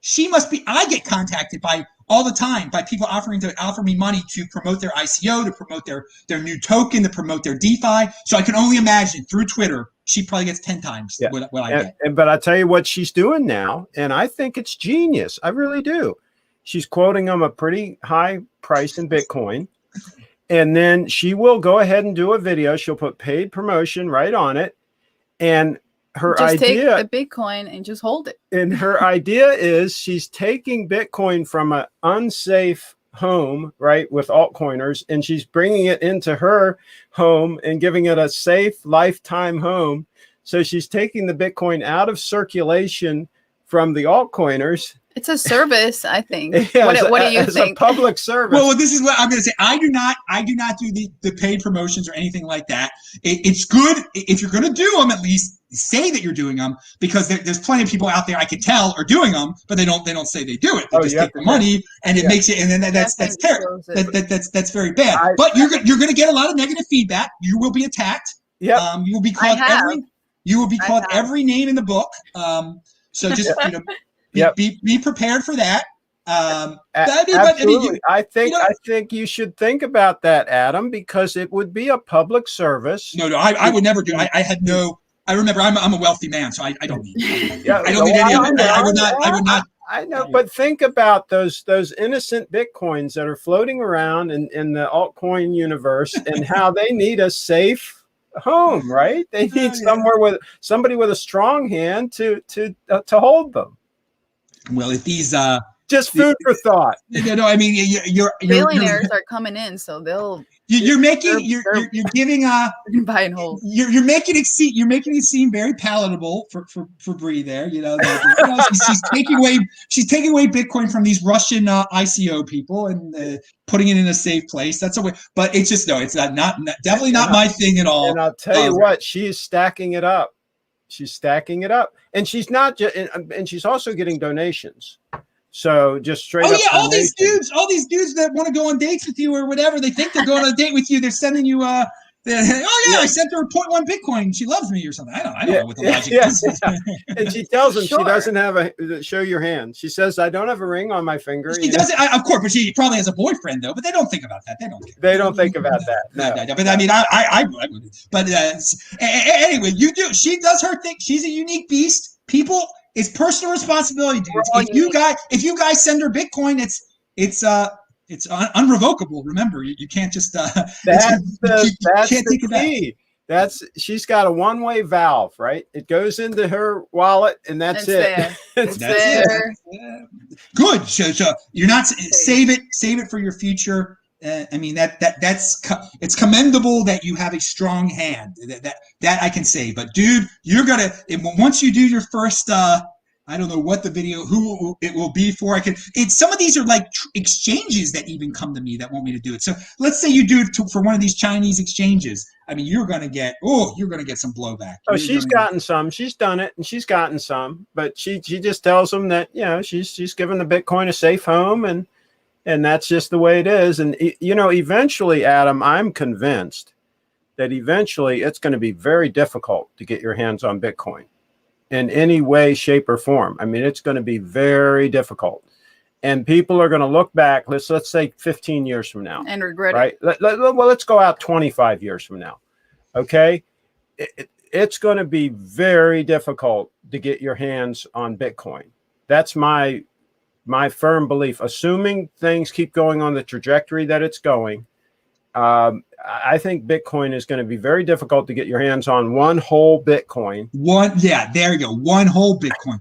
She must be. I get contacted by all the time by people offering to offer me money to promote their ICO, to promote their new token, to promote their DeFi. So I can only imagine through Twitter, she probably gets 10 times Yeah. what I get. But I tell you what she's doing now, and I think it's genius. I really do. She's quoting them a pretty high price in Bitcoin. And then she will go ahead and do a video. She'll put paid promotion right on it. And her just idea, take the Bitcoin and just hold it. and her idea is she's taking Bitcoin from an unsafe home, right, with altcoiners, and she's bringing it into her home and giving it a safe lifetime home. So she's taking the Bitcoin out of circulation from the altcoiners. It's a service, I think. Yeah, what do you as think? a public service. Well, this is what I'm going to say. I do not do the paid promotions or anything like that. It's good if you're going to do them, at least say that you're doing them, because there's plenty of people out there I can tell are doing them, but they don't say they do it. They just take the money, and it makes it, and then that's terrible. That's very bad. But you're going to get a lot of negative feedback. You will be attacked. Yeah. You will be called every name in the book. So just be prepared for that. Absolutely. I think you should think about that, Adam, because it would be a public service. No, I would never do. I had no. I remember I'm a wealthy man, so I don't need. Yeah, I don't need any of it. I would not. I know, but think about those innocent Bitcoins that are floating around in the altcoin universe, and how they need a safe home, right? They need somewhere with somebody with a strong hand to hold them. Well, if these just food for thought. No, I mean you're billionaires are coming in, so you're giving buy and hold. You're making it seem very palatable for Bree there. She's taking away Bitcoin from these Russian ICO people and putting it in a safe place. That's a way, but it's just it's definitely not my thing at all. And I'll tell you what, she is stacking it up. She's stacking it up, and she's not just, and she's also getting donations. So just straight up. Oh yeah, all these dudes that want to go on dates with you or whatever, they think they're going on a date with you. They're sending you I sent her 0.1 Bitcoin. She loves me or something. I don't know what the logic is. And she tells him she doesn't have show your hand. She says, I don't have a ring on my finger. She doesn't, of course, but she probably has a boyfriend though. But they don't think about that. They don't think about that. No. But I mean, I would. But anyway, you do. She does her thing. She's a unique beast. People, it's personal responsibility, dudes. If you guys send her Bitcoin, it's unrevocable. Remember, you can't just. That's the key. She's got a one-way valve, right? It goes into her wallet, and that's it. It's there. Good. So you're not save it for your future. I mean it's commendable that you have a strong hand. That I can say. But dude, you're gonna once you do your first. I don't know what the video, who it will be for. Some of these are like exchanges that even come to me that want me to do it. So let's say you do it for one of these Chinese exchanges. I mean, you're going to get some blowback. Oh, she's gotten some. She's done it, and she's gotten some. But she just tells them that she's given the Bitcoin a safe home, and that's just the way it is. And eventually, Adam, I'm convinced that eventually it's going to be very difficult to get your hands on Bitcoin in any way, shape, or form. I mean, it's going to be very difficult, and people are going to look back. Let's say 15 years from now and regret it. Right? Well, let's go out 25 years from now. Okay, it's going to be very difficult to get your hands on Bitcoin. That's my firm belief. Assuming things keep going on the trajectory that it's going, I think Bitcoin is going to be very difficult to get your hands on one whole Bitcoin. There you go. One whole Bitcoin.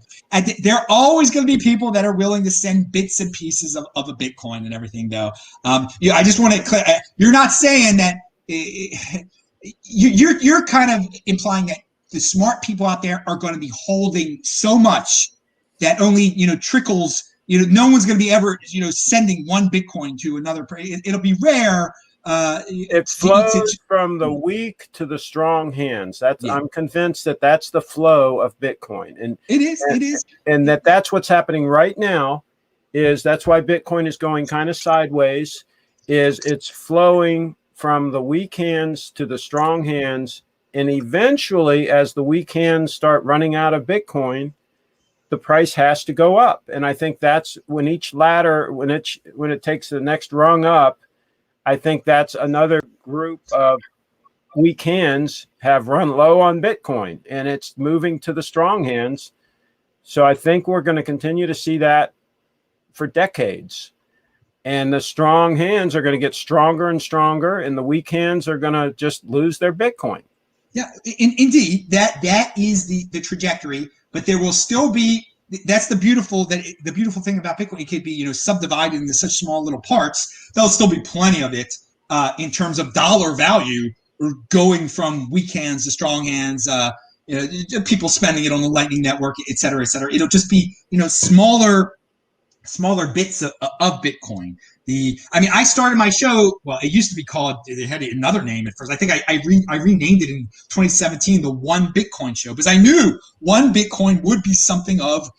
There are always going to be people that are willing to send bits and pieces of a Bitcoin and everything, though. I just want to. You're not saying that. You're kind of implying that the smart people out there are going to be holding so much that only trickles. No one's going to be ever sending one Bitcoin to another. It'll be rare. It flows from the weak to the strong hands. I'm convinced that's the flow of Bitcoin, and it is, and that's what's happening right now. That's why Bitcoin is going kind of sideways. It's flowing from the weak hands to the strong hands, And eventually, as the weak hands start running out of Bitcoin, the price has to go up. And I think that's when each ladder, when it takes the next rung up, I think that's another group of weak hands have run low on Bitcoin, and it's moving to the strong hands. So I think we're going to continue to see that for decades. And the strong hands are going to get stronger and stronger, and the weak hands are going to just lose their Bitcoin. Yeah, indeed, that is the trajectory. But there will still be. That's the beautiful thing about Bitcoin. It could be subdivided into such small little parts. There'll still be plenty of it in terms of dollar value, going from weak hands to strong hands. People spending it on the Lightning Network, et cetera, et cetera. It'll just be smaller bits of Bitcoin. I started my show. Well, it used to be called. It had another name at first. I think I renamed it in 2017, the One Bitcoin Show, because I knew one Bitcoin would be something of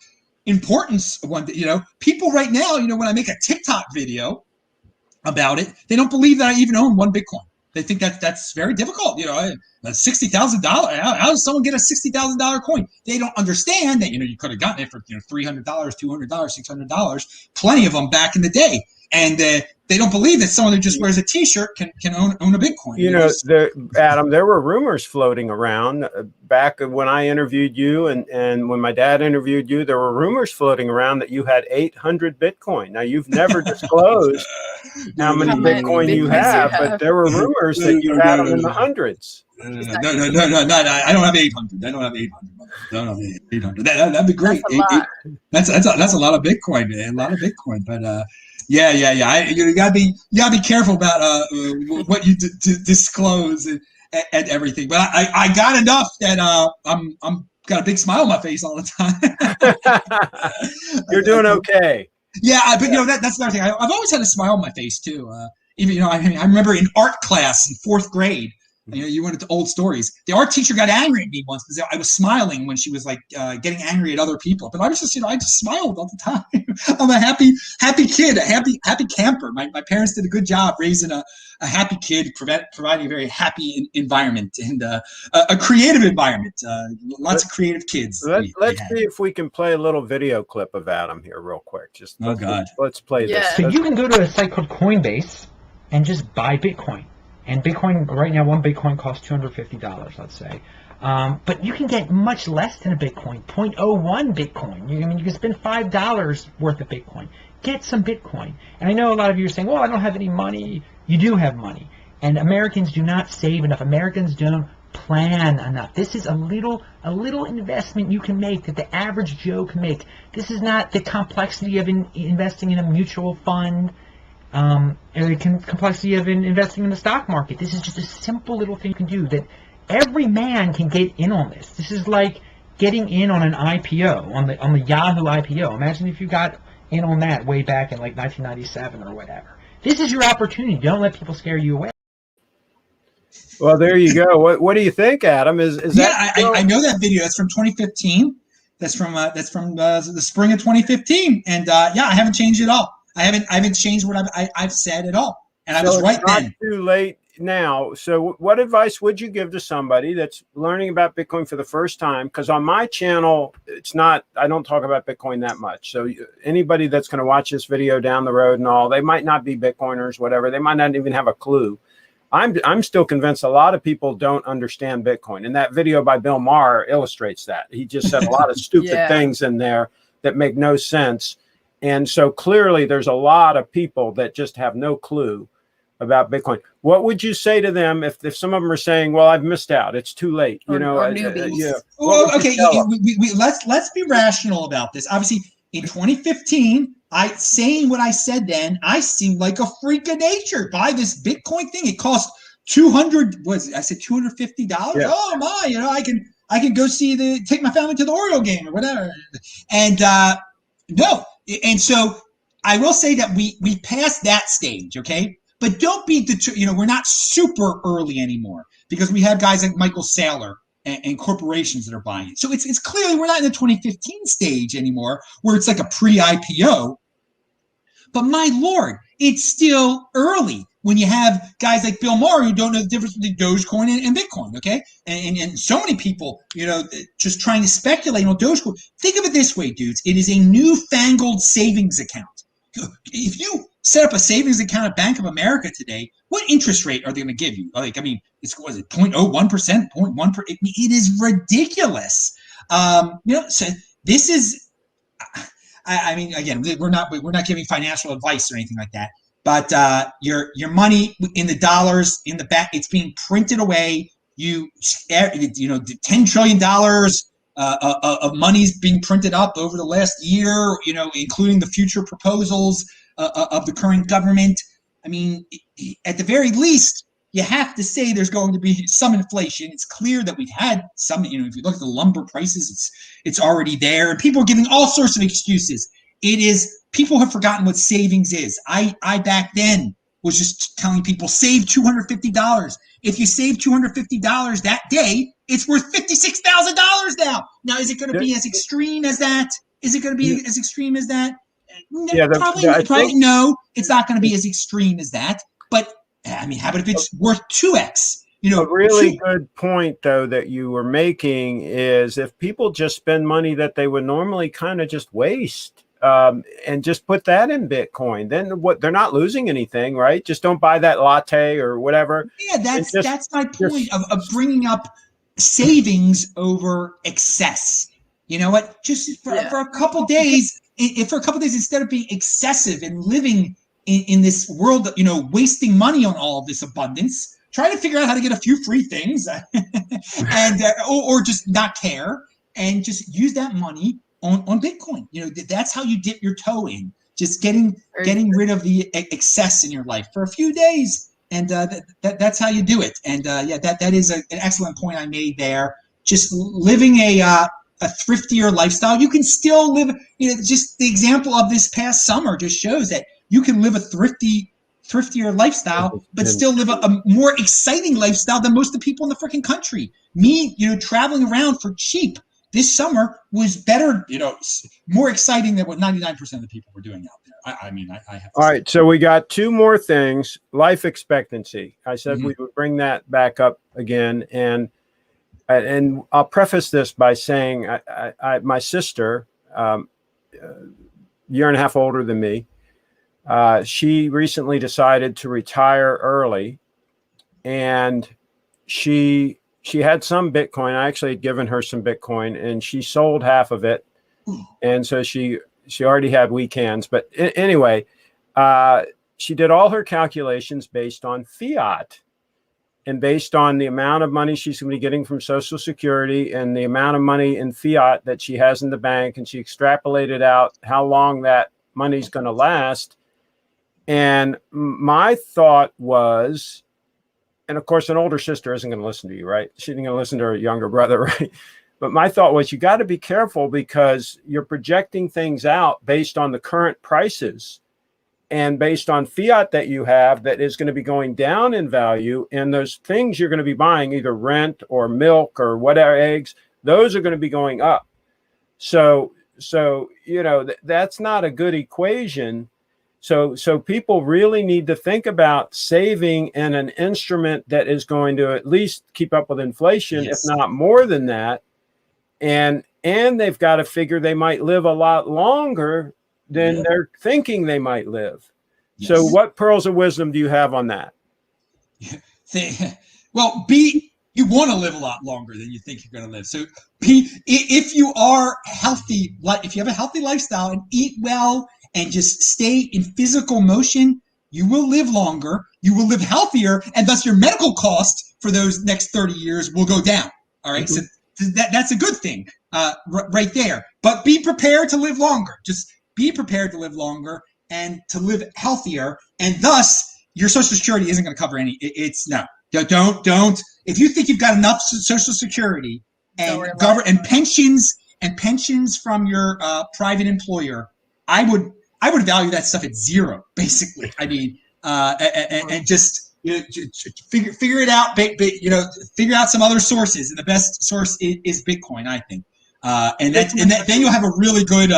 importance. People right now, when I make a TikTok video about it, they don't believe that I even own one Bitcoin. They think that's very difficult. $60,000. How does someone get a $60,000 coin? They don't understand that you could have gotten it for $300, $200, $600, plenty of them back in the day, and they don't believe that someone who just wears a T-shirt can own a Bitcoin. Adam, there were rumors floating around back when I interviewed you, and when my dad interviewed you, there were rumors floating around that you had 800 Bitcoin. Now, you've never disclosed how many Bitcoin you have, but there were rumors that you had them in the hundreds. No, I don't have 800. I don't have 800. Don't have 800. That'd be great. That's a lot of Bitcoin, man. A lot of Bitcoin. But yeah. You gotta be careful about what you disclose and everything. But I got enough that I'm got a big smile on my face all the time. You're doing okay. Yeah, but that's another thing. I've always had a smile on my face too. Even I remember in art class in 4th grade. You went into old stories. The art teacher got angry at me once because I was smiling when she was getting angry at other people. But I was just, I just smiled all the time. I'm a happy kid, a happy camper. My parents did a good job raising a happy kid, providing a very happy environment and a creative environment. Lots of creative kids. Let's see if we can play a little video clip of Adam here real quick. Let's play this. So you can go to a site called Coinbase and just buy Bitcoin. And Bitcoin, right now, one Bitcoin costs $250, let's say. But you can get much less than a Bitcoin, 0.01 Bitcoin. You can spend $5 worth of Bitcoin. Get some Bitcoin. And I know a lot of you are saying, well, I don't have any money. You do have money. And Americans do not save enough. Americans don't plan enough. This is a little investment you can make that the average Joe can make. This is not the complexity of investing in a mutual fund. The complexity of investing in the stock market. This is just a simple little thing you can do that every man can get in on this. This is like getting in on an IPO, on the Yahoo IPO. Imagine if you got in on that way back in like 1997 or whatever. This is your opportunity. Don't let people scare you away. Well, there you go. What do you think, Adam? Is that? I know that video. That's from 2015. That's from the spring of 2015. And I haven't changed at all. I haven't changed what I've said at all, and I was right then. It's not too late now. So, what advice would you give to somebody that's learning about Bitcoin for the first time? Because on my channel, I don't talk about Bitcoin that much. So, anybody that's going to watch this video down the road and all, they might not be Bitcoiners, whatever. They might not even have a clue. I'm still convinced a lot of people don't understand Bitcoin, and that video by Bill Maher illustrates that. He just said a lot of stupid things in there that make no sense. And so clearly there's a lot of people that just have no clue about Bitcoin. What would you say to them if some of them are saying, well, I've missed out, it's too late, or newbies. Well, okay, let's be rational about this. Obviously, in 2015, saying what I said then, I seemed like a freak of nature. Buy this Bitcoin thing. It cost $250. Yeah. Oh my, I can go take my family to the Oriole game or whatever. And no. And so I will say that we passed that stage, okay? But don't be we're not super early anymore because we have guys like Michael Saylor and corporations that are buying it. So it's clearly we're not in the 2015 stage anymore where it's like a pre-IPO. But my Lord, it's still early. when you have guys like Bill Maher who don't know the difference between Dogecoin and Bitcoin, okay? And so many people, just trying to speculate on Dogecoin. Think of it this way, dudes. It is a newfangled savings account. If you set up a savings account at Bank of America today, what interest rate are they going to give you? Like, I mean, was it 0.01%, 0.1%? It is ridiculous. So this is, I mean, again, we're not giving financial advice or anything like that. But your money in the dollars in the back, it's being printed away. $10 trillion of money's being printed up over the last year, including the future proposals of the current government. I mean, at the very least, you have to say there's going to be some inflation. It's clear that we've had some, if you look at the lumber prices, it's already there. And people are giving all sorts of excuses. People have forgotten what savings is. I back then was just telling people, save $250. If you save $250 that day, it's worth $56,000 now. Now, is it going to be as extreme as that? Is it going to be as extreme as that? No, probably no. It's not going to be as extreme as that. But I mean, how about if it's worth 2x? A really good point, though, that you were making is if people just spend money that they would normally kind of just waste, and just put that in Bitcoin, then they're not losing anything, right? Just don't buy that latte or whatever. Yeah, that's my point of bringing up savings over excess. You know what? Just for a couple days, instead of being excessive and living in this world, wasting money on all of this abundance, try to figure out how to get a few free things, and or just not care and just use that money on Bitcoin. That's how you dip your toe in, just getting rid of the excess in your life for a few days. And that's how you do it. And that is an excellent point I made there. Just living a thriftier lifestyle. You can still live, just the example of this past summer just shows that you can live a thriftier lifestyle, but still live a more exciting lifestyle than most of the people in the freaking country. Me, traveling around for cheap this summer was better, more exciting than what 99% of the people were doing out there. I have to All right, so we got two more things. Life expectancy. I said we would bring that back up again, and I'll preface this by saying my sister, a year and a half older than me, she recently decided to retire early, and she had some Bitcoin. I actually had given her some Bitcoin, and she sold half of it. And so she already had weekends. But anyway, she did all her calculations based on fiat and based on the amount of money she's going to be getting from Social Security and the amount of money in fiat that she has in the bank. And she extrapolated out how long that money's going to last. And my thought was, and of course, an older sister isn't going to listen to you, right? She's going to listen to her younger brother, right? But my thought was, you got to be careful because you're projecting things out based on the current prices and based on fiat that you have that is going to be going down in value. And those things you're going to be buying, either rent or milk or whatever, eggs, those are going to be going up. So that's not a good equation. So people really need to think about saving in an instrument that is going to at least keep up with inflation, if not more than that. And they've got to figure they might live a lot longer than they're thinking they might live. Yes. So what pearls of wisdom do you have on that? Well, you want to live a lot longer than you think you're going to live. So if you are healthy, if you have a healthy lifestyle and eat well, and just stay in physical motion, you will live longer, you will live healthier, and thus your medical costs for those next 30 years will go down. All right, so that's a good thing right there. But be prepared to live longer. Just be prepared to live longer and to live healthier, and thus your Social Security isn't going to cover any. Don't. If you think you've got enough Social Security and pensions from your private employer, I would value that stuff at zero, basically. I mean, and just figure it out. Figure out some other sources, and the best source is Bitcoin, I think. And then you'll have a really good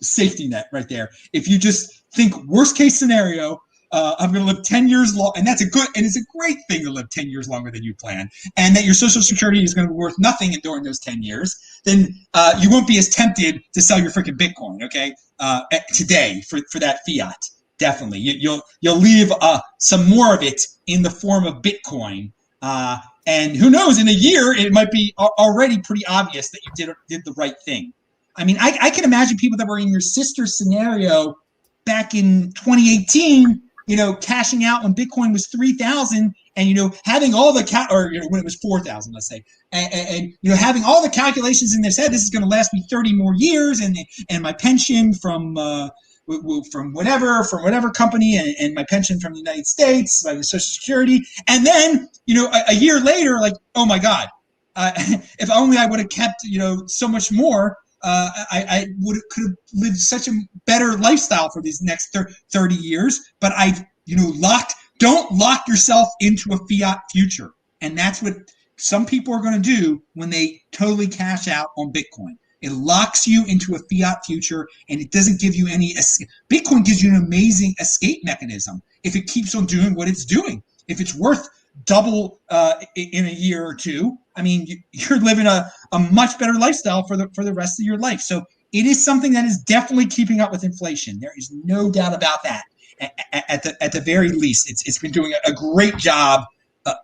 safety net right there. If you just think worst case scenario, I'm going to live 10 years long, and it's a great thing to live 10 years longer than you plan, and that your Social Security is going to be worth nothing during those 10 years, then you won't be as tempted to sell your freaking Bitcoin, okay? Today for that fiat, definitely. You'll leave some more of it in the form of Bitcoin, and who knows? In a year, it might be already pretty obvious that you did the right thing. I mean, I can imagine people that were in your sister's scenario back in 2018, cashing out when Bitcoin was 3,000, and having all the when it was 4,000, let's say, and having all the calculations in their head. This is going to last me 30 more years, and my pension from whatever company, and my pension from the United States, my Social Security, and then a year later, like, oh my God, if only I would have kept so much more. I could have lived such a better lifestyle for these next 30 years, but don't lock yourself into a fiat future. And that's what some people are going to do when they totally cash out on Bitcoin. It locks you into a fiat future, and it doesn't give you any escape. Bitcoin gives you an amazing escape mechanism if it keeps on doing what it's doing. If it's worth double in a year or two, I mean, you're living a much better lifestyle for the rest of your life. So it is something that is definitely keeping up with inflation. There is no doubt about that. At the very least, it's been doing a great job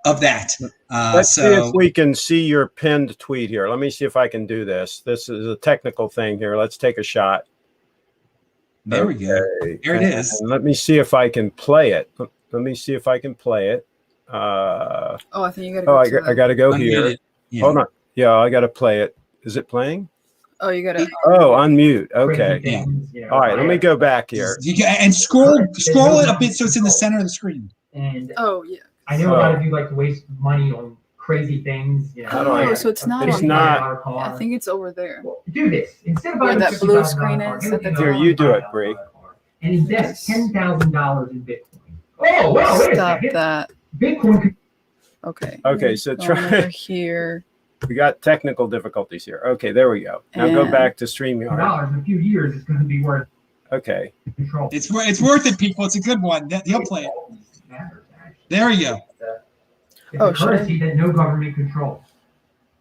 of that. Let's see if we can see your pinned tweet here. Let me see if I can do this. This is a technical thing here. Let's take a shot. There we go. There it is. And let me see if I can play it. Let me see if I can play it. I think you gotta go. I gotta go here. Yeah. Hold on. Yeah, I gotta play it. Is it playing? Oh, you gotta. Oh, unmute. Okay. Yeah. All right. Let me go back here. And scroll it a bit so it's in the center of the screen. And yeah. I know a lot of you like to waste money on crazy things. So it's not. It's not. I think it's over there. Well, do this instead of Where buying that blue screen is. Here, you do it, Bree. And invest $10,000 in Bitcoin. Oh, wow! Wait a Stop second. that. Bitcoin. Okay. Okay, so try here. We got technical difficulties here. Okay, there we go. Now go back to StreamYard. In a few years, it's going to be worth. Okay. Control. It's worth it, people. It's a good one. He'll play it. There you go. It's a currency that no government controls.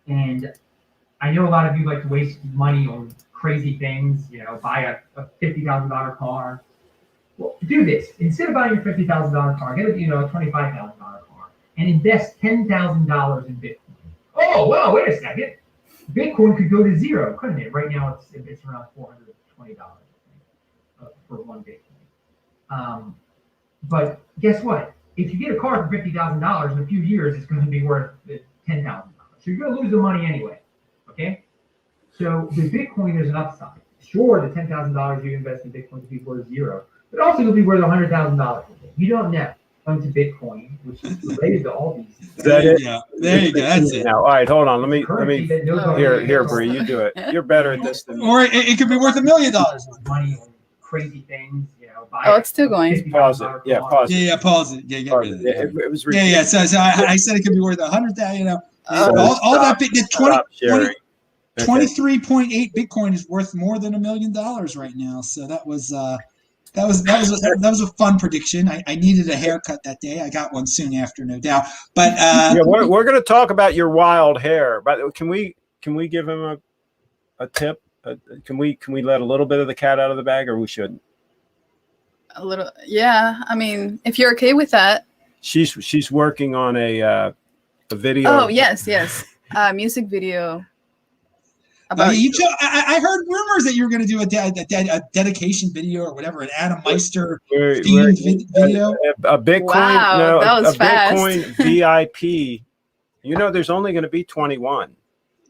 And I know a lot of you like to waste money on crazy things, buy a $50,000 car. Well, do this. Instead of buying a $50,000 car, get a $25,000 car and invest $10,000 in Bitcoin. Oh, well, wait a second. Bitcoin could go to zero, couldn't it? Right now it's around $420 for one Bitcoin. But guess what? If you get a car for $50,000 in a few years, it's going to be worth $10,000. So you're going to lose the money anyway. Okay? So the Bitcoin, there's an upside. Sure, the $10,000 you invest in Bitcoin will be worth zero, but also it'll be worth $100,000. You don't know. Into Bitcoin, which is related to all these. Is that it? Yeah, there you go. That's it. Now, all right, hold on. Let me. Here, Bree, you do it. You're better at this than me. Or it could be worth $1 million. Money on crazy things, it's still going. Pause it. Yeah, pause it. Yeah, pause it. Yeah, get rid of it. It was ridiculous. So I said it could be worth 100,000. All that bit. 23.8 Bitcoin is worth more than $1 million right now. So that was a fun prediction. I needed a haircut that day. I got one soon after, no doubt. But we're going to talk about your wild hair. But can we give him a tip? Can we let a little bit of the cat out of the bag, or we shouldn't? A little, yeah. I mean, if you're okay with that. She's working on a video. Oh yes, music video. I heard rumors that you were going to do a dedication video or whatever, an Adam Meister themed video. A Bitcoin, wow, that was fast. Bitcoin VIP. There's only going to be 21.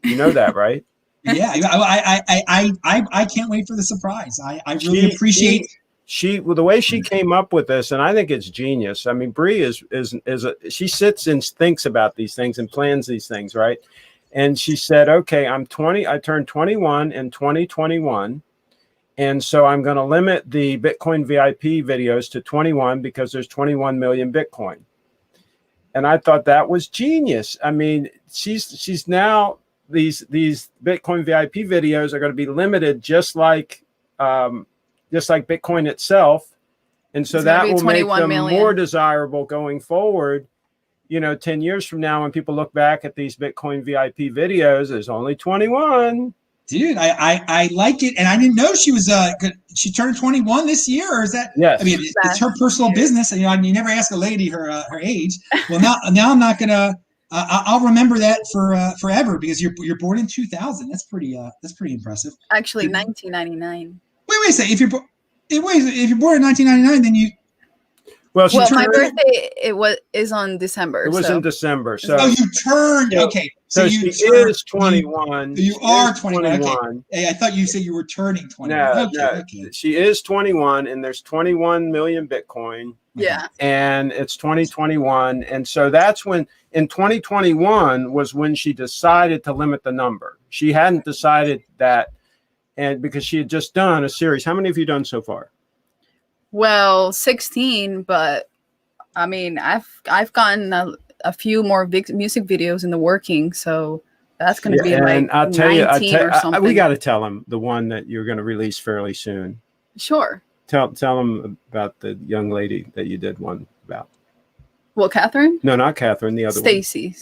You know that, right? Yeah, I can't wait for the surprise. I really appreciate. The way she came up with this, and I think it's genius. I mean, Bree she sits and thinks about these things and plans these things, right? And she said, okay, I'm 20. I turned 21 in 2021. And so I'm going to limit the Bitcoin VIP videos to 21 because there's 21 million Bitcoin. And I thought that was genius. I mean, she's now these Bitcoin VIP videos are going to be limited just like Bitcoin itself. And so It's gonna that be will make 21 them million. more desirable going forward. 10 years from now, when people look back at these Bitcoin VIP videos, there's only 21. Dude, I like it, and I didn't know she was she turned 21 this year, or is that? Yes. I mean, it's her personal business, and you never ask a lady her age. Well, now I'm not gonna. I'll remember that for forever, because you're born in 2000. That's pretty impressive. Actually, 1999. Wait a second. If you're born in 1999, then you. Well, my birthday is on December. It was in December. So you turned. Okay. So she is 21. You are 21. Okay. Hey, I thought you said you were turning 21. No. She is 21, and there's 21 million Bitcoin. Yeah. And it's 2021. And so that's when, in 2021 was when she decided to limit the number. She hadn't decided that, and because she had just done a series. How many have you done so far? Well, 16, but I mean, I've gotten a few more big music videos in the working, so that's going to be like I'll tell you, or something. we got to tell them the one that you're going to release fairly soon. Sure. Tell them about the young lady that you did one about. Well, Catherine? No, not Catherine. The other Stacy.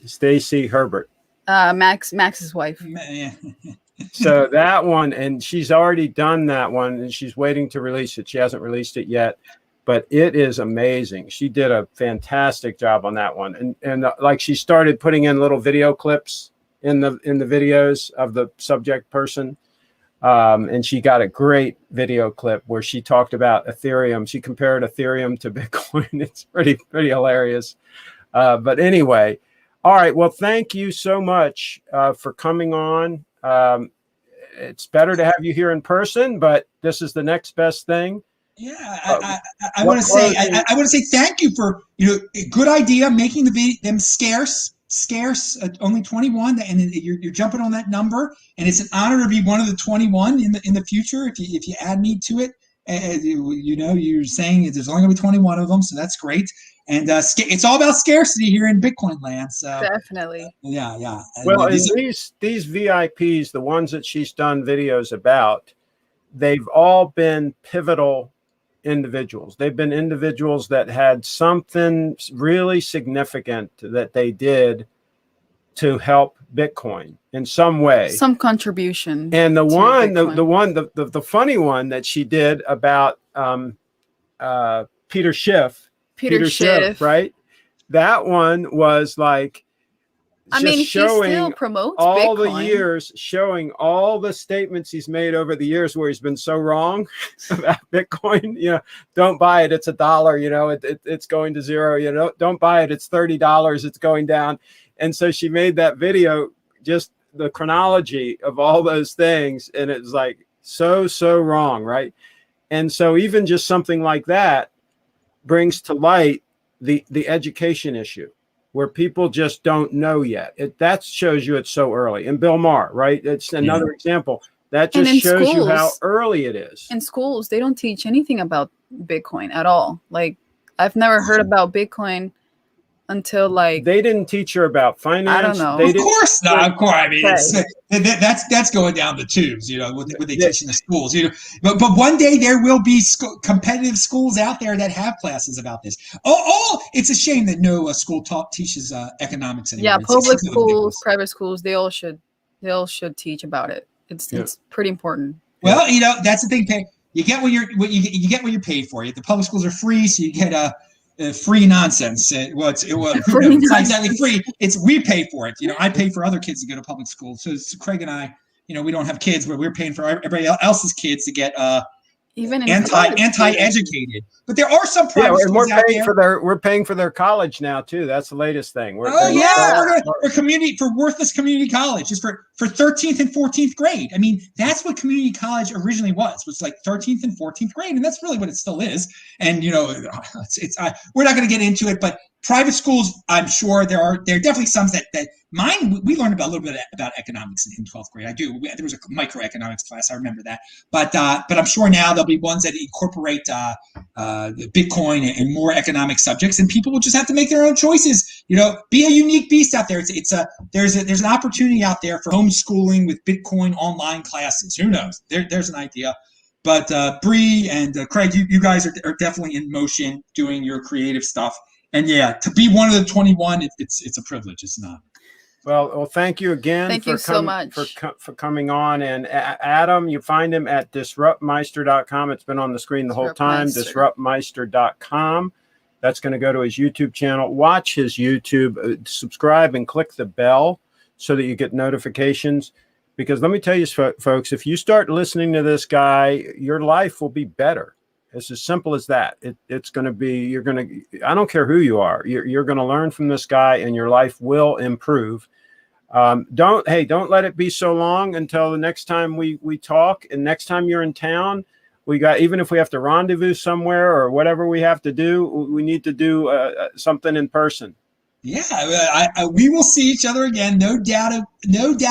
one. Stacy Herbert. Max's wife. Yeah. So that one, and she's already done that one, and she's waiting to release it. She hasn't released it yet, but it is amazing. She did a fantastic job on that one, and like she started putting in little video clips in the videos of the subject person, and she got a great video clip where she talked about Ethereum. She compared Ethereum to Bitcoin. It's pretty hilarious. But anyway, all right. Well, thank you so much for coming on. It's better to have you here in person, but this is the next best thing. Yeah, I want to say I want to say thank you for a good idea, making them scarce, only 21, and you're jumping on that number, and it's an honor to be one of the 21 in the future. If you add me to it, you're saying there's only going to be 21 of them, so that's great. And it's all about scarcity here in Bitcoin land. So definitely. Yeah. Well, and these VIPs, the ones that she's done videos about, they've all been pivotal individuals. They've been individuals that had something really significant that they did to help Bitcoin in some way, some contribution. And the funny one that she did about Peter Schiff, right? That one was like, he still promotes all Bitcoin. The years, showing all the statements he's made over the years where he's been so wrong about Bitcoin. Don't buy it; it's $1. It's going to zero. Don't buy it; it's $30. It's going down. And so she made that video, just the chronology of all those things, and it was like so wrong, right? And so even just something like that brings to light the education issue, where people just don't know yet. That shows you it's so early. And Bill Maher, right? It's another example. That just shows you how early it is. In schools, they don't teach anything about Bitcoin at all. Like, I've never heard about Bitcoin until they didn't teach her about finance. I don't know. Of course not. Of course. I mean, that's going down the tubes, what they teach in the schools. But one day there will be competitive schools out there that have classes about this. It's a shame that no school teaches economics anymore. Yeah, public schools, private schools, they all should teach about it. It's pretty important. Well, that's the thing. You get what you pay for. The public schools are free, so you get free nonsense. It's not exactly free. We pay for it. I pay for other kids to go to public school. So Craig and I, we don't have kids, but we're paying for everybody else's kids to get even anti-educated. But there are some private schools out there. We're paying for their college now too. That's the latest thing. We're worthless community college just for 13th and 14th grade. I mean, that's what community college originally was like 13th and 14th grade, and that's really what it still is. And we're not going to get into it, but private schools, I'm sure there are definitely some that mine. We learned a little bit about economics in 12th grade. I do. There was a microeconomics class. I remember that. But I'm sure now there'll be ones that incorporate Bitcoin and more economic subjects, and people will just have to make their own choices. Be a unique beast out there. There's an opportunity out there for homeschooling with Bitcoin online classes. Who knows? There's an idea. But Bree and Craig, you guys are definitely in motion doing your creative stuff. And yeah, to be one of the 21, it's a privilege. It's not. Well, thank you again Thank you so much for coming on. And Adam, you find him at disruptmeister.com. It's been on the screen the whole time. Disruptmeister.com. That's going to go to his YouTube channel. Watch his YouTube, subscribe, and click the bell so that you get notifications. Because let me tell you, folks, if you start listening to this guy, your life will be better. It's as simple as that. It's going to be, I don't care who you are, you're going to learn from this guy and your life will improve. Don't let it be so long until the next time we talk, and next time you're in town, even if we have to rendezvous somewhere or whatever we have to do, we need to do something in person. Yeah, we will see each other again. No doubt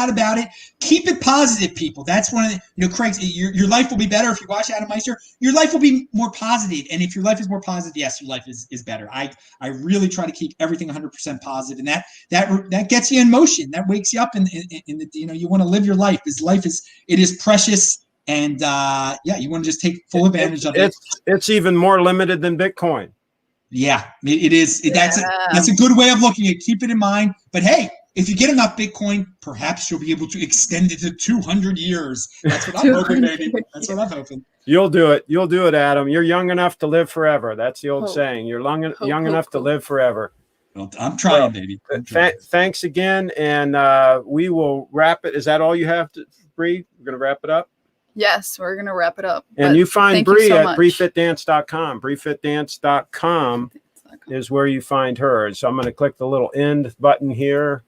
about it. Keep it positive, people. That's one of the, Craig, your life will be better if you watch Adam Meister. Your life will be more positive. And if your life is more positive, yes, your life is better. I really try to keep everything 100% positive. And that gets you in motion. That wakes you up in the, you want to live your life. It is precious. And you want to just take full advantage of it. It's even more limited than Bitcoin. Yeah, it is. That's a good way of looking at it. Keep it in mind. But hey, if you get enough Bitcoin, perhaps you'll be able to extend it to 200 years. That's what I'm hoping, baby. That's what I'm hoping. You'll do it. You'll do it, Adam. You're young enough to live forever. That's the old saying. You're young enough to live forever. Well, I'm trying, baby. Thanks again, and we will wrap it. Is that all you have to, Bree? We're going to wrap it up? Yes, we're going to wrap it up. And you find Bree at BriFitDance.com. BriFitDance.com is where you find her. So I'm going to click the little end button here.